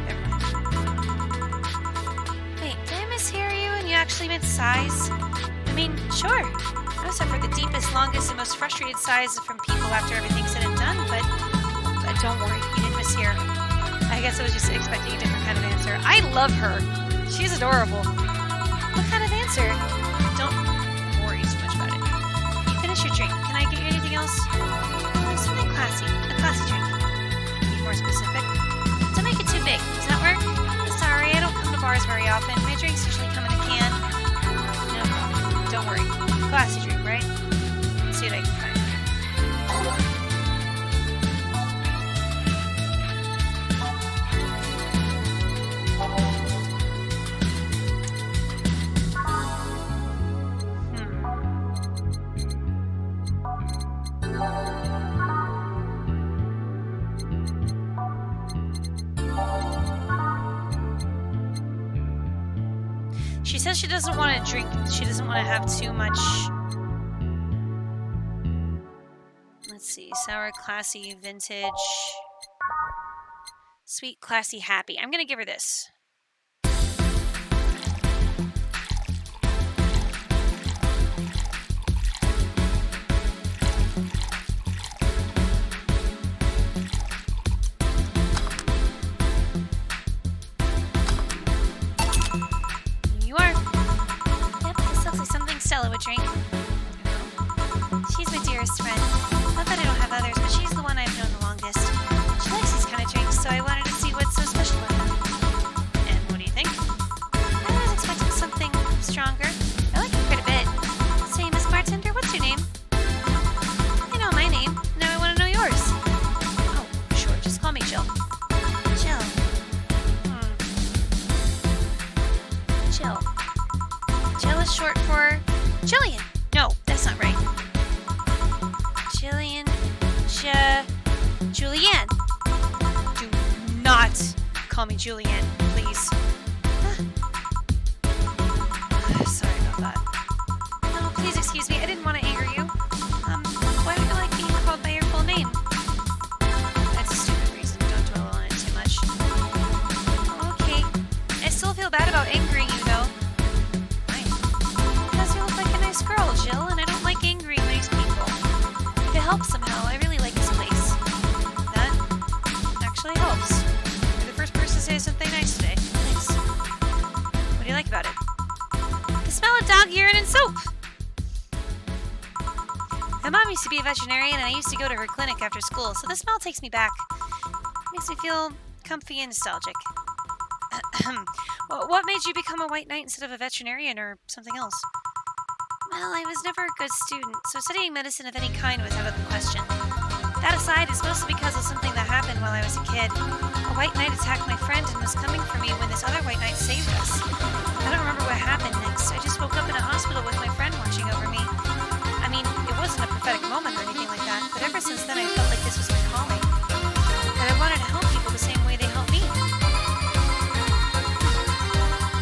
never mind. Wait, did I mishear you and you actually meant sighs? I mean, sure. I suffered the deepest, longest, and most frustrated sighs from people after everything's said and done, but don't worry, you didn't mishear. I guess I was just expecting a different kind of answer. I love her. She's adorable. What kind of answer? Don't worry so much about it. You finish your drink. Can I get you anything else? Something classy. A classy drink. Be more specific. Don't make it too big. It's not where guys very often. My drinks usually come in a can. No problem. Don't worry. Classy drink, right? Let's see what I can find. She says she doesn't want to drink. She doesn't want to have too much. Let's see. Sour, classy, vintage. Sweet, classy, happy. I'm going to give her this. Stella would drink. She's my dearest friend. Not that I don't have others, but she's the one I've known the longest. She likes these kind of drinks, so I wanted to see what's so special about them. And what do you think? I was expecting something stronger. I like it quite a bit. Say, Miss Bartender, what's your name? I know my name. Now I want to know yours. Oh, sure. Just call me Jill. Jill. Jill. Jill is short for Jillian. No, that's not right. Jillian. Julianne. Do not call me Julianne, please. Sorry about that. No, please excuse me. I didn't want to anger you. Why don't you like being called by your full name? That's a stupid reason. Don't dwell on it too much. Okay. I still feel bad about angering you, though. Girl, Jill, and I don't like angry, nice people. If it helps somehow, I really like this place. That actually helps. You're the first person to say something nice today. Thanks. What do you like about it? The smell of dog urine and soap. My mom used to be a veterinarian, and I used to go to her clinic after school, so the smell takes me back. Makes me feel comfy and nostalgic. What made you become a white knight instead of a veterinarian or something else? Well, I was never a good student, so studying medicine of any kind was out of the question. That aside, it's mostly because of something that happened while I was a kid. A white knight attacked my friend and was coming for me when this other white knight saved us. I don't remember what happened next. I just woke up in a hospital with my friend watching over me. I mean, it wasn't a prophetic moment or anything like that, but ever since then I felt like this was my calling. That I wanted to help people the same way they helped me.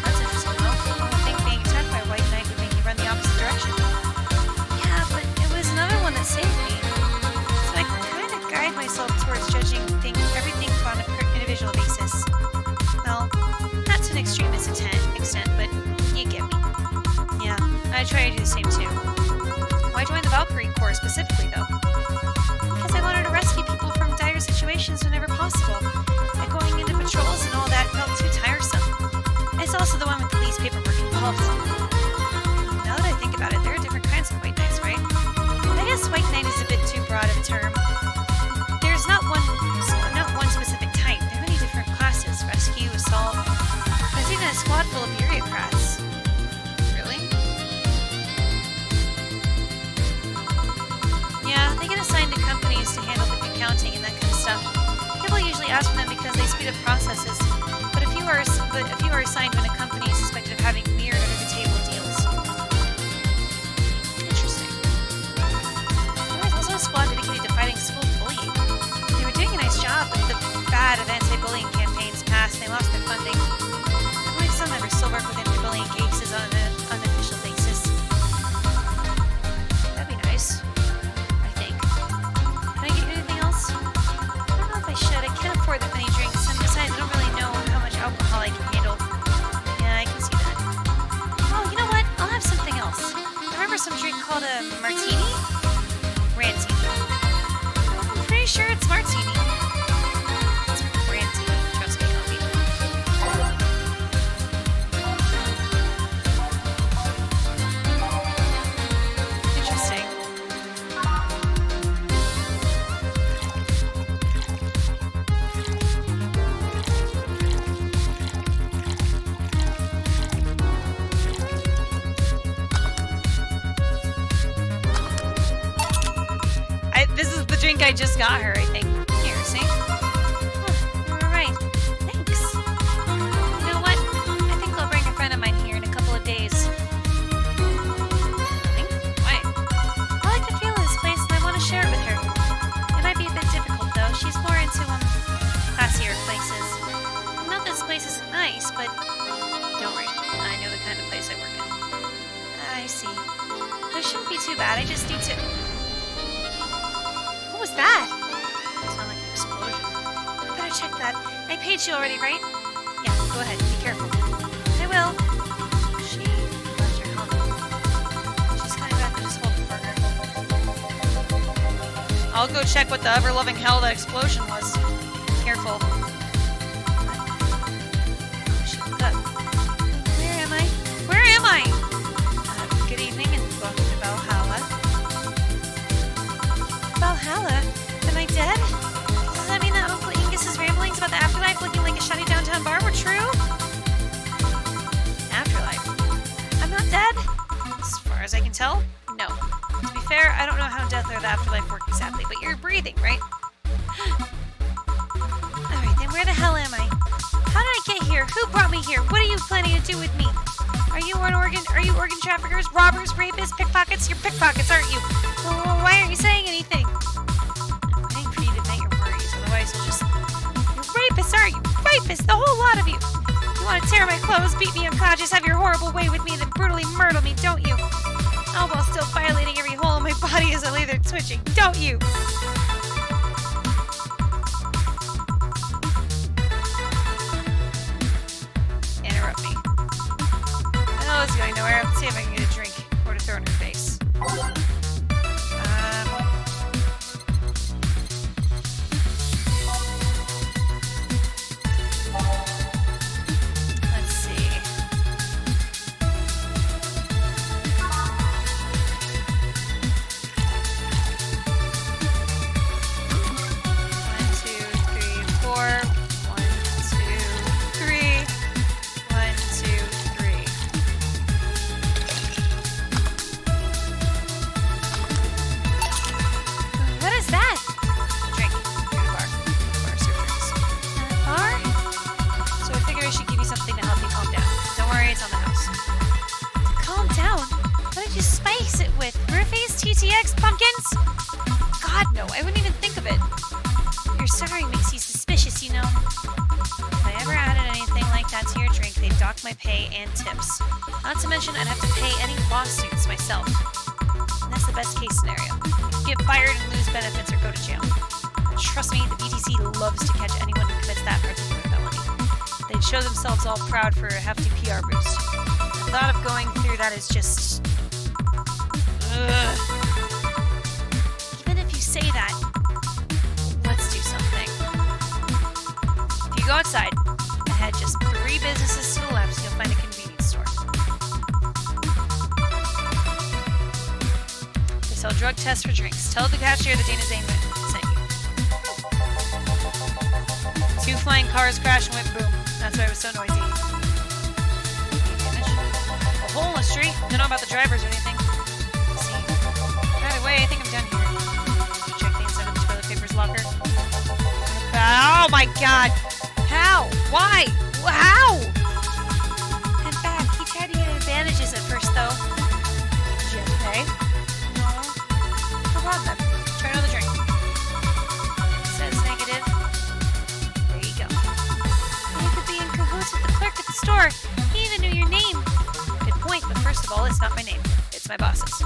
That's interesting, though. I don't think being attacked by a white knight would make you run the opposite direction. Yeah, but it was another one that saved me. So I kind of guide myself towards judging everything on an individual basis. Well, not to an extremist extent, but you get me. Yeah, I try to do the same too. Why join the Valkyrie Corps specifically, though? Because I wanted to rescue people from dire situations whenever possible. But going into patrols and all that felt too tiresome. It's also the one with the least paperwork involved. Now that I think about it, there are different kinds of white knights, right? I guess white knight is a bit too broad of a term. There's not one specific type. There are many different classes: rescue, assault. There's even a squad full of bureaucrats. Really? Yeah, they get assigned to companies to handle the accounting and that kind of stuff. People usually ask for them because they speed up processes. But a few are assigned when a company is suspected of having weird under-the-table deals. Interesting. There was also a squad dedicated to fighting school bullying. They were doing a nice job, but the bad of anti-bullying campaigns passed and they lost their funding. I believe some members still work with anti-bullying cases on an unofficial basis. That'd be nice, I think. Can I get you anything else? I don't know if I should. I can't afford that many drinks, and besides, I don't really know how much alcohol I can handle. Yeah, I I just got her, I think. Here, see? Huh, you were right. Thanks. You know what? I think I'll bring a friend of mine here in a couple of days. Really? Why? I like the feel of this place and I want to share it with her. It might be a bit difficult, though. She's more into, classier places. Not that this place isn't nice, but don't worry. I know the kind of place I work in. I see. It shouldn't be too bad. I just need to... What was that? It sounded like an explosion. I better check that. I paid you already, right? Yeah, go ahead. Be careful. I will. She left her home. She's coming back with this whole burger. I'll go check what the ever-loving hell that explosion was. Careful. Oh, she woke up. Where am I? Where am I? Good evening and welcome to Valhalla. Valhalla? Am I dead? Does that mean that Uncle Ingus's ramblings about the afterlife looking like a shiny downtown bar were true? Afterlife? I'm not dead? As far as I can tell, no. To be fair, I don't know how death or the afterlife work exactly, but you're breathing, right? Alright, then where the hell am I? How did I get here? Who brought me here? What are you planning to do with me? Are you organ traffickers, robbers, rapists, pickpockets? You're pickpockets, aren't you? Well, why aren't you saying anything? I'm waiting for you to admit your worries, otherwise you'll just... You're rapists, aren't you? Rapists, the whole lot of you! You want to tear my clothes, beat me unconscious, have your horrible way with me, then brutally murder me, don't you? All while still violating every hole in my body as I lay there twitching, don't you? Interrupt me. Oh, it's going nowhere. Let's see if I can get a drink or to throw in her face. Let's see. One, two, three, four. 1, 2, 3. 1, 2, 3. What is that? Drink. You're at a bar. Bar serve drinks. Bar? So I figure I should give you something to help you calm down. Don't worry, it's on the house. Calm down? What did you spice it with? Roofies? TTX? Pumpkins? God, no. I wouldn't even think of it. Your sorry makes you suspicious, you know. If I ever added anything like that to your drink, they'd dock my pay and tips. Not to mention, I'd have to pay any lawsuits myself. And that's the best case scenario. Get fired and lose benefits or go to jail. And trust me, the BTC loves to catch anyone who commits that particular felony. They'd show themselves all proud for a hefty PR boost. The thought of going through that is just... Ugh. Even if you say that, let's do something. If you go outside and head just 3 businesses to the left, you'll find a convenience store. They sell drug tests for drinks. Tell the cashier that Dana Zane sent you. 2 flying cars crashed and went boom. That's why it was so noisy. A hole in the street. Don't know about the drivers or anything. Let's see. Right away, I think I'm done here. Check the inside of the toilet paper's locker. Oh my god! How? Why? How? In fact, he tried to get advantages at first, though. Did you have to pay? No. No problem then. Try another drink. Says negative. There you go. You could be in cahoots with the clerk at the store. He even knew your name. Good point, but first of all, it's not my name. It's my boss's.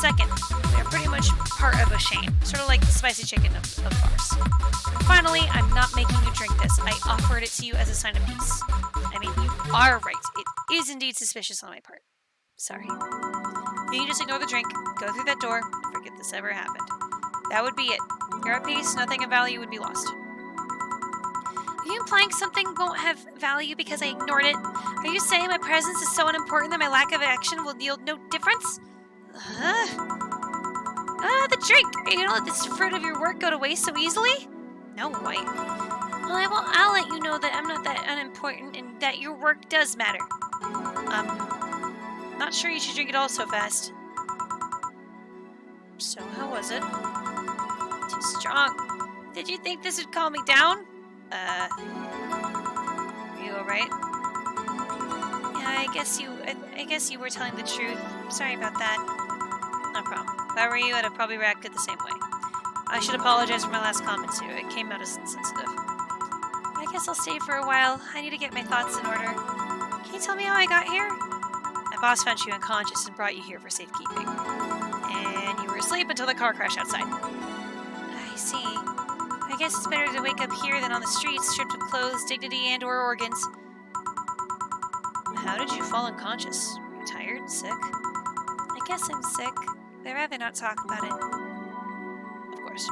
Second, we are pretty much part of a chain. Sort of like the spicy chicken of bars. Finally, I'm not making you drink this. I offered it to you as a sign of peace. I mean, you are right. It is indeed suspicious on my part. Sorry. You can just ignore the drink, go through that door, and forget this ever happened. That would be it. You're at peace, nothing of value would be lost. Are you implying something won't have value because I ignored it? Are you saying my presence is so unimportant that my lack of action will yield no difference? The drink! Are you gonna let this fruit of your work go to waste so easily? No, White. Well, I'll let you know that I'm not that unimportant and that your work does matter. Not sure you should drink it all so fast. So, how was it? Too strong. Did you think this would calm me down? Are you alright? Yeah, I guess you were telling the truth. Sorry about that. No problem. If I were you, I'd have probably reacted the same way. I should apologize for my last comment too. It came out as insensitive. I guess I'll stay for a while. I need to get my thoughts in order. Can you tell me how I got here? My boss found you unconscious and brought you here for safekeeping. And you were asleep until the car crash outside. I see. I guess it's better to wake up here than on the streets, stripped of clothes, dignity, and/or organs. How did you fall unconscious? Are you tired? Sick? I guess I'm sick. I'd rather not talk about it. Of course.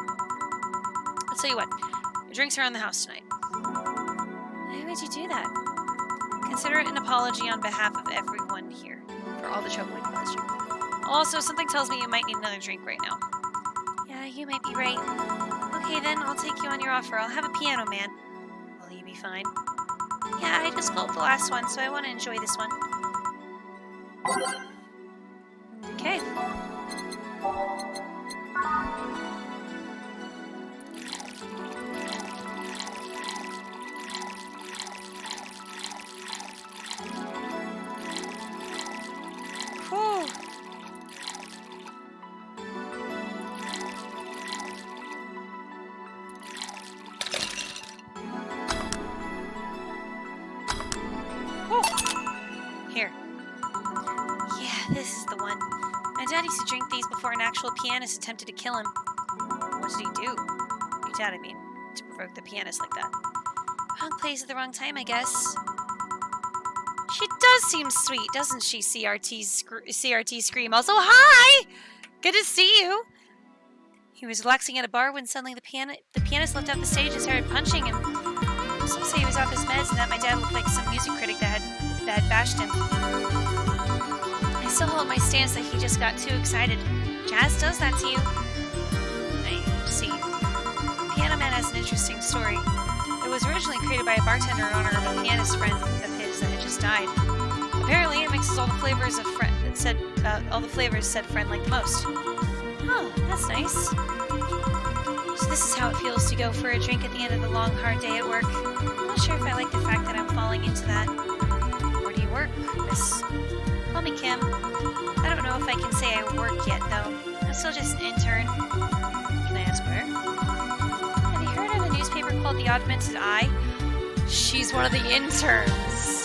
I'll tell you what. Your drinks are on the house tonight. Why would you do that? Consider it an apology on behalf of everyone here for all the trouble we caused you. Also, something tells me you might need another drink right now. Yeah, you might be right. Okay, then I'll take you on your offer. I'll have a piano man. Will you be fine? Yeah, I just gulped the last one, so I want to enjoy this one. Okay. Whew. Here. Yeah, this is the one. My dad used to drink these before an actual pianist attempted to kill him. What did he do? Your dad, I mean, to provoke the pianist like that. Wrong place at the wrong time, I guess. She does seem sweet, doesn't she, CRT Scream? Also, hi! Good to see you! He was relaxing at a bar when suddenly the pianist left off the stage and started punching him. Some say he was off his meds and that my dad looked like some music critic that had bashed him. I still hold my stance that he just got too excited. Jazz does that to you. I see. Piano Man has an interesting story. It was originally created by a bartender in honor of a pianist friend of his that had just died. Apparently, it mixes all the flavors of friend. It said all the flavors said friend like the most. Oh, that's nice. So this is how it feels to go for a drink at the end of the long, hard day at work. I'm not sure if I like the fact that I'm falling into that. Where do you work, Miss? Call me Kim. I don't know if I can say I work yet, though. I'm still just an intern. Can I ask where? Have you heard of a newspaper called The Augmented Eye? She's one of the interns.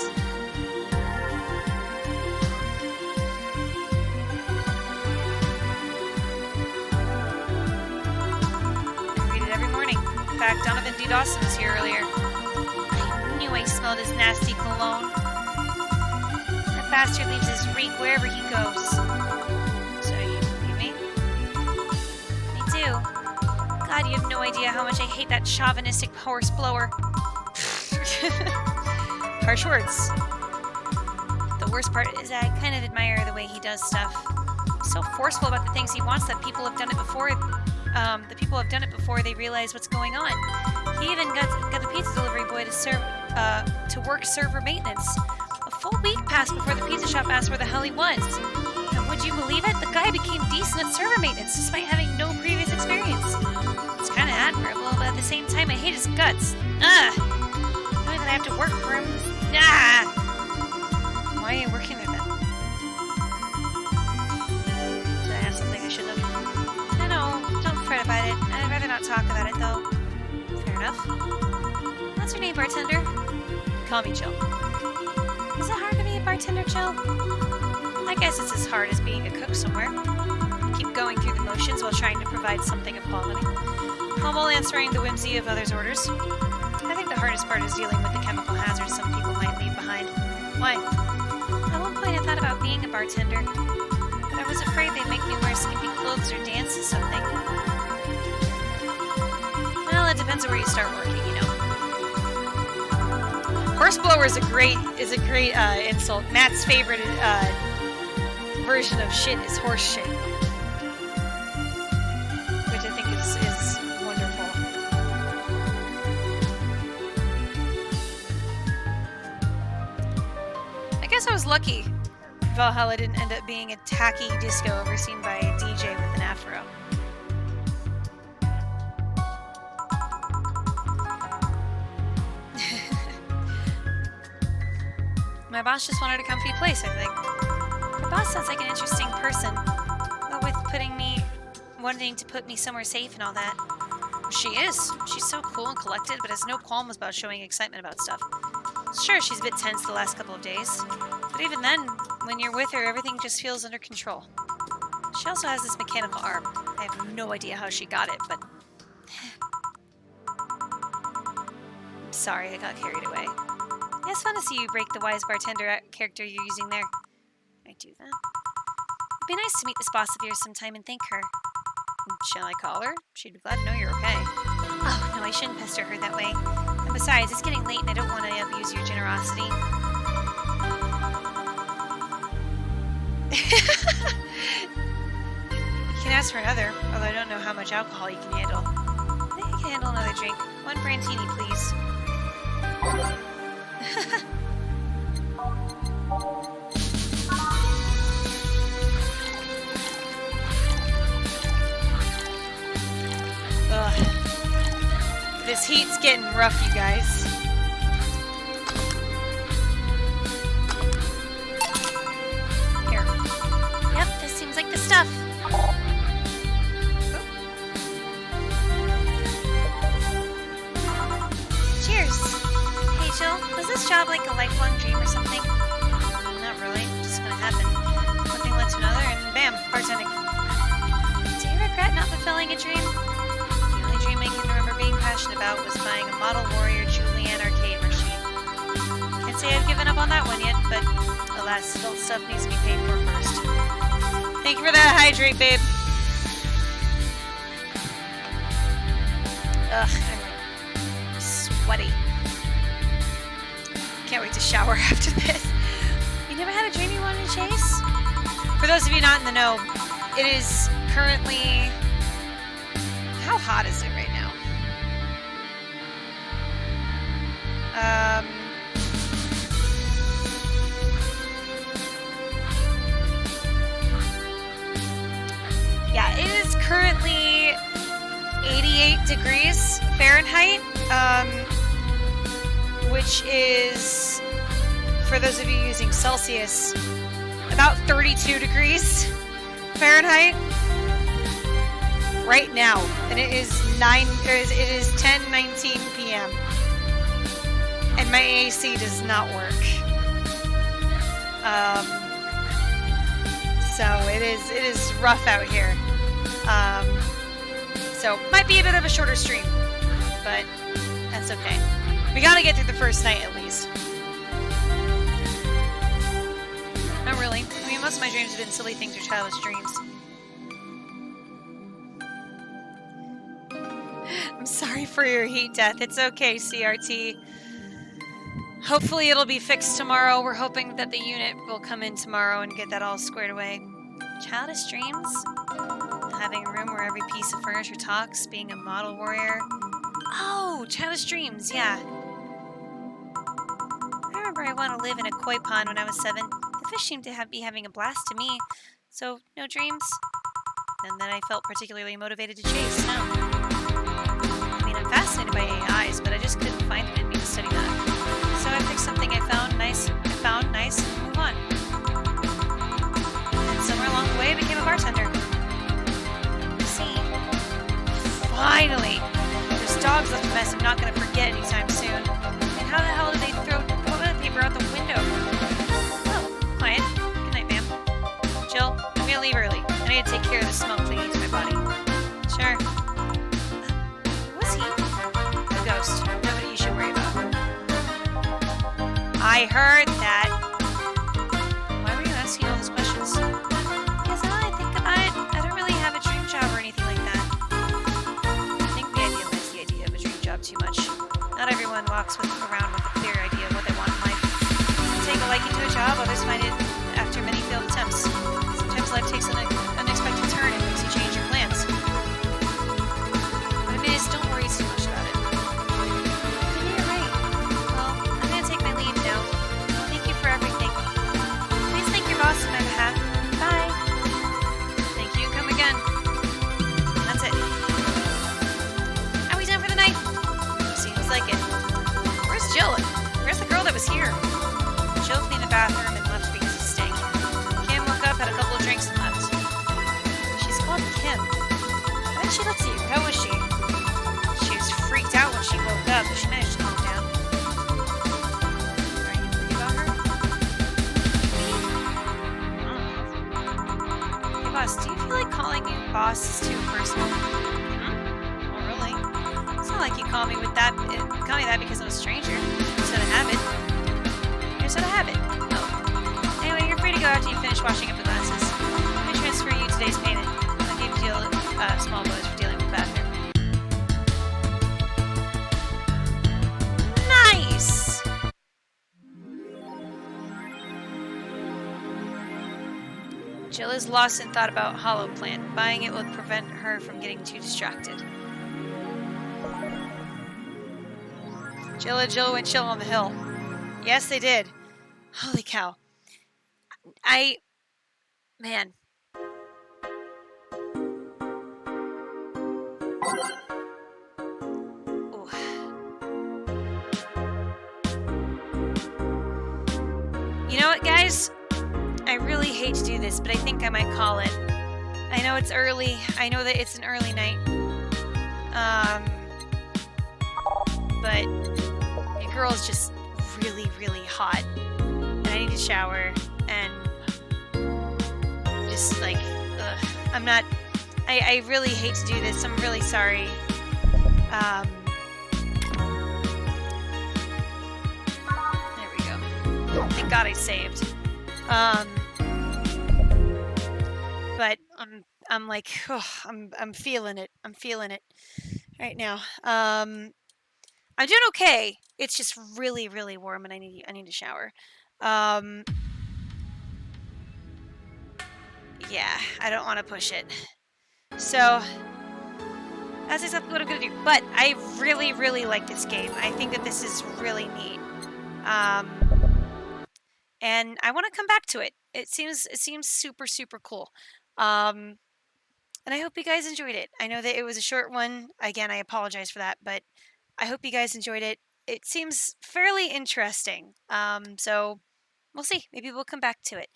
In fact, Donovan D. Dawson was here earlier. I knew I smelled his nasty cologne. That bastard leaves his reek wherever he goes. So you believe me? I do. God, you have no idea how much I hate that chauvinistic horse blower. Harsh words. The worst part is that I kind of admire the way he does stuff. He's so forceful about the things he wants that people have done it before. The people have done it before they realize what's going on. He even got the pizza delivery boy to work server maintenance. A full week passed before the pizza shop asked where the hell he was. And would you believe it? The guy became decent at server maintenance despite having no previous experience. It's kind of admirable, but at the same time, I hate his guts. Ugh! Knowing that I have to work for him. Ah! Why are you working there then? Did I have something I shouldn't have? No, don't fret about it. I'd rather not talk about it, though. Fair enough. What's your name, bartender? Call me Jill. Is it hard to be a bartender, Jill? I guess it's as hard as being a cook somewhere. Keep going through the motions while trying to provide something of quality. All while answering the whimsy of others' orders. I think the hardest part is dealing with the chemical hazards some people might leave behind. Why? At one point I thought about being a bartender. I was afraid they'd make me wear skimpy clothes or dance to something. Well, it depends on where you start working, you know. Horseblower is a great insult. Matt's favorite version of shit is horse shit, which I think is wonderful. I guess I was lucky. Valhalla didn't end up being a tacky disco overseen by a DJ with an afro. My boss just wanted a comfy place, I think. My boss sounds like an interesting person. With wanting to put me somewhere safe and all that. She is. She's so cool and collected, but has no qualms about showing excitement about stuff. Sure, she's a bit tense the last couple of days. But even then, when you're with her, everything just feels under control. She also has this mechanical arm. I have no idea how she got it, but... I'm sorry, I got carried away. It's fun to see you break the wise bartender character you're using there. I do that. It'd be nice to meet this boss of yours sometime and thank her. Shall I call her? She'd be glad to know you're okay. Oh, no, I shouldn't pester her that way. And besides, it's getting late and I don't want to abuse your generosity. You can ask for another, although I don't know how much alcohol you can handle. I think I can handle another drink. 1 brandini, please. Ugh. This heat's getting rough, you guys. Here. Yep, this seems like the stuff. Cheers. Hey, Jill, was this job like a lifelong dream or something? Not really. Just gonna happen. One thing led to another, and bam, bartending. Do you regret not fulfilling a dream? The only dream I can remember being passionate about was buying a Model Warrior Julian arcade machine. Can't say I've given up on that one yet, but alas, adult stuff needs to be paid for first. Thank you for that hydrate, babe. Ugh, I'm sweaty. Can't wait to shower after this. You never had a dream you wanted to chase? For those of you not in the know, it is currently... How hot is it right now? Yeah, it is currently 88 degrees Fahrenheit, which is, for those of you using Celsius, about 32 degrees Fahrenheit right now, and it is 10:19 p.m. and my AC does not work. So it is rough out here. So might be a bit of a shorter stream, but that's okay. We gotta get through the first night at least. Not really. I mean, most of my dreams have been silly things or childish dreams. I'm sorry for your heat death. It's okay, CRT. Hopefully it'll be fixed tomorrow. We're hoping that the unit will come in tomorrow and get that all squared away. Childish dreams? Having a room where every piece of furniture talks, being a model warrior. Oh, childish dreams, yeah. I remember I wanted to live in a koi pond when I was 7. The fish seemed to be having a blast to me. So, no dreams? None that I felt particularly motivated to chase, no. I mean, I'm fascinated by AIs, but I just couldn't find it in me to study that. So I picked something I found nice, and move on. And somewhere along the way, I became a bartender. See? Finally! Those dogs left a mess I'm not going to forget anytime soon. And how the hell did they throw toilet paper out the window? Oh, quiet. Good night, ma'am. Jill, I'm going to leave early. I need to take care of the smoke leading to my body. Sure. Who was he? A ghost. Nobody you should worry about. I heard that. Why were you asking all those questions? Because now I think about it, I don't really have a dream job or anything like that. I think the idealize the idea of a dream job too much. Not everyone walks around with a clear idea of what they want in life. Some take a liking to a job, others find it after many failed attempts. Sometimes life takes an unexpected turn and makes you change your plans. But it is, don't worry too much about it. Maybe you're right. Well, I'm going to take my leave now. Thank you for everything. Please thank your boss on my behalf. Bye. Thank you. Come again. That's it. Are we done for the night? Seems like it. Where's Jill? Where's the girl that was here? Jill cleaned the bathroom and left because it stank. Kim woke up, had a couple of drinks, and left. She's called Kim. Why did she look at you? How was she? She was freaked out when she woke up, but she managed to calm down. Are you worried about her? Hey, boss, do you feel like calling you boss is too personal? Oh, really? It's not like you call me that because I'm a stranger. Just out of habit. Just out of habit. Oh. Anyway, you're free to go after you finish washing up the glasses. Let me transfer you today's payment. I'll give you a small bonus for dealing with the bathroom. Nice! Jill is lost in thought about Hollow Plant. Buying it will prevent her from getting too distracted. Jill and Jill went chill on the hill. Yes, they did. Holy cow. Man. Ooh. You know what, guys? I really hate to do this, but I think I might call it. I know it's early. I know that it's an early night. But your girl is just really, really hot. And I need to shower. And just like, ugh. I really hate to do this. I'm really sorry. There we go. Thank God I saved. But I'm like, oh, I'm feeling it. I'm feeling it right now. I'm doing okay. It's just really, really warm, and I need to shower. Yeah, I don't want to push it. So that's exactly what I'm gonna do. But I really, really like this game. I think that this is really neat. And I want to come back to it. It seems super, super cool. And I hope you guys enjoyed it. I know that it was a short one. Again, I apologize for that, but I hope you guys enjoyed it. It seems fairly interesting. So we'll see. Maybe we'll come back to it.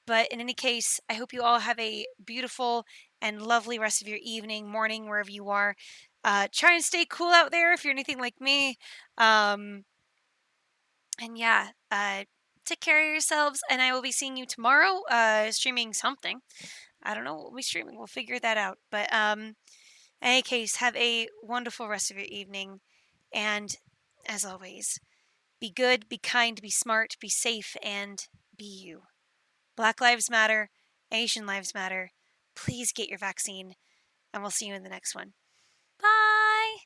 But in any case, I hope you all have a beautiful and lovely rest of your evening, morning, wherever you are. Try and stay cool out there if you're anything like me. And yeah, take care of yourselves. And I will be seeing you tomorrow, streaming something. I don't know what we'll be streaming. We'll figure that out. But in any case, have a wonderful rest of your evening. And as always, be good, be kind, be smart, be safe, and be you. Black Lives Matter. Asian Lives Matter. Please get your vaccine. And we'll see you in the next one. Bye!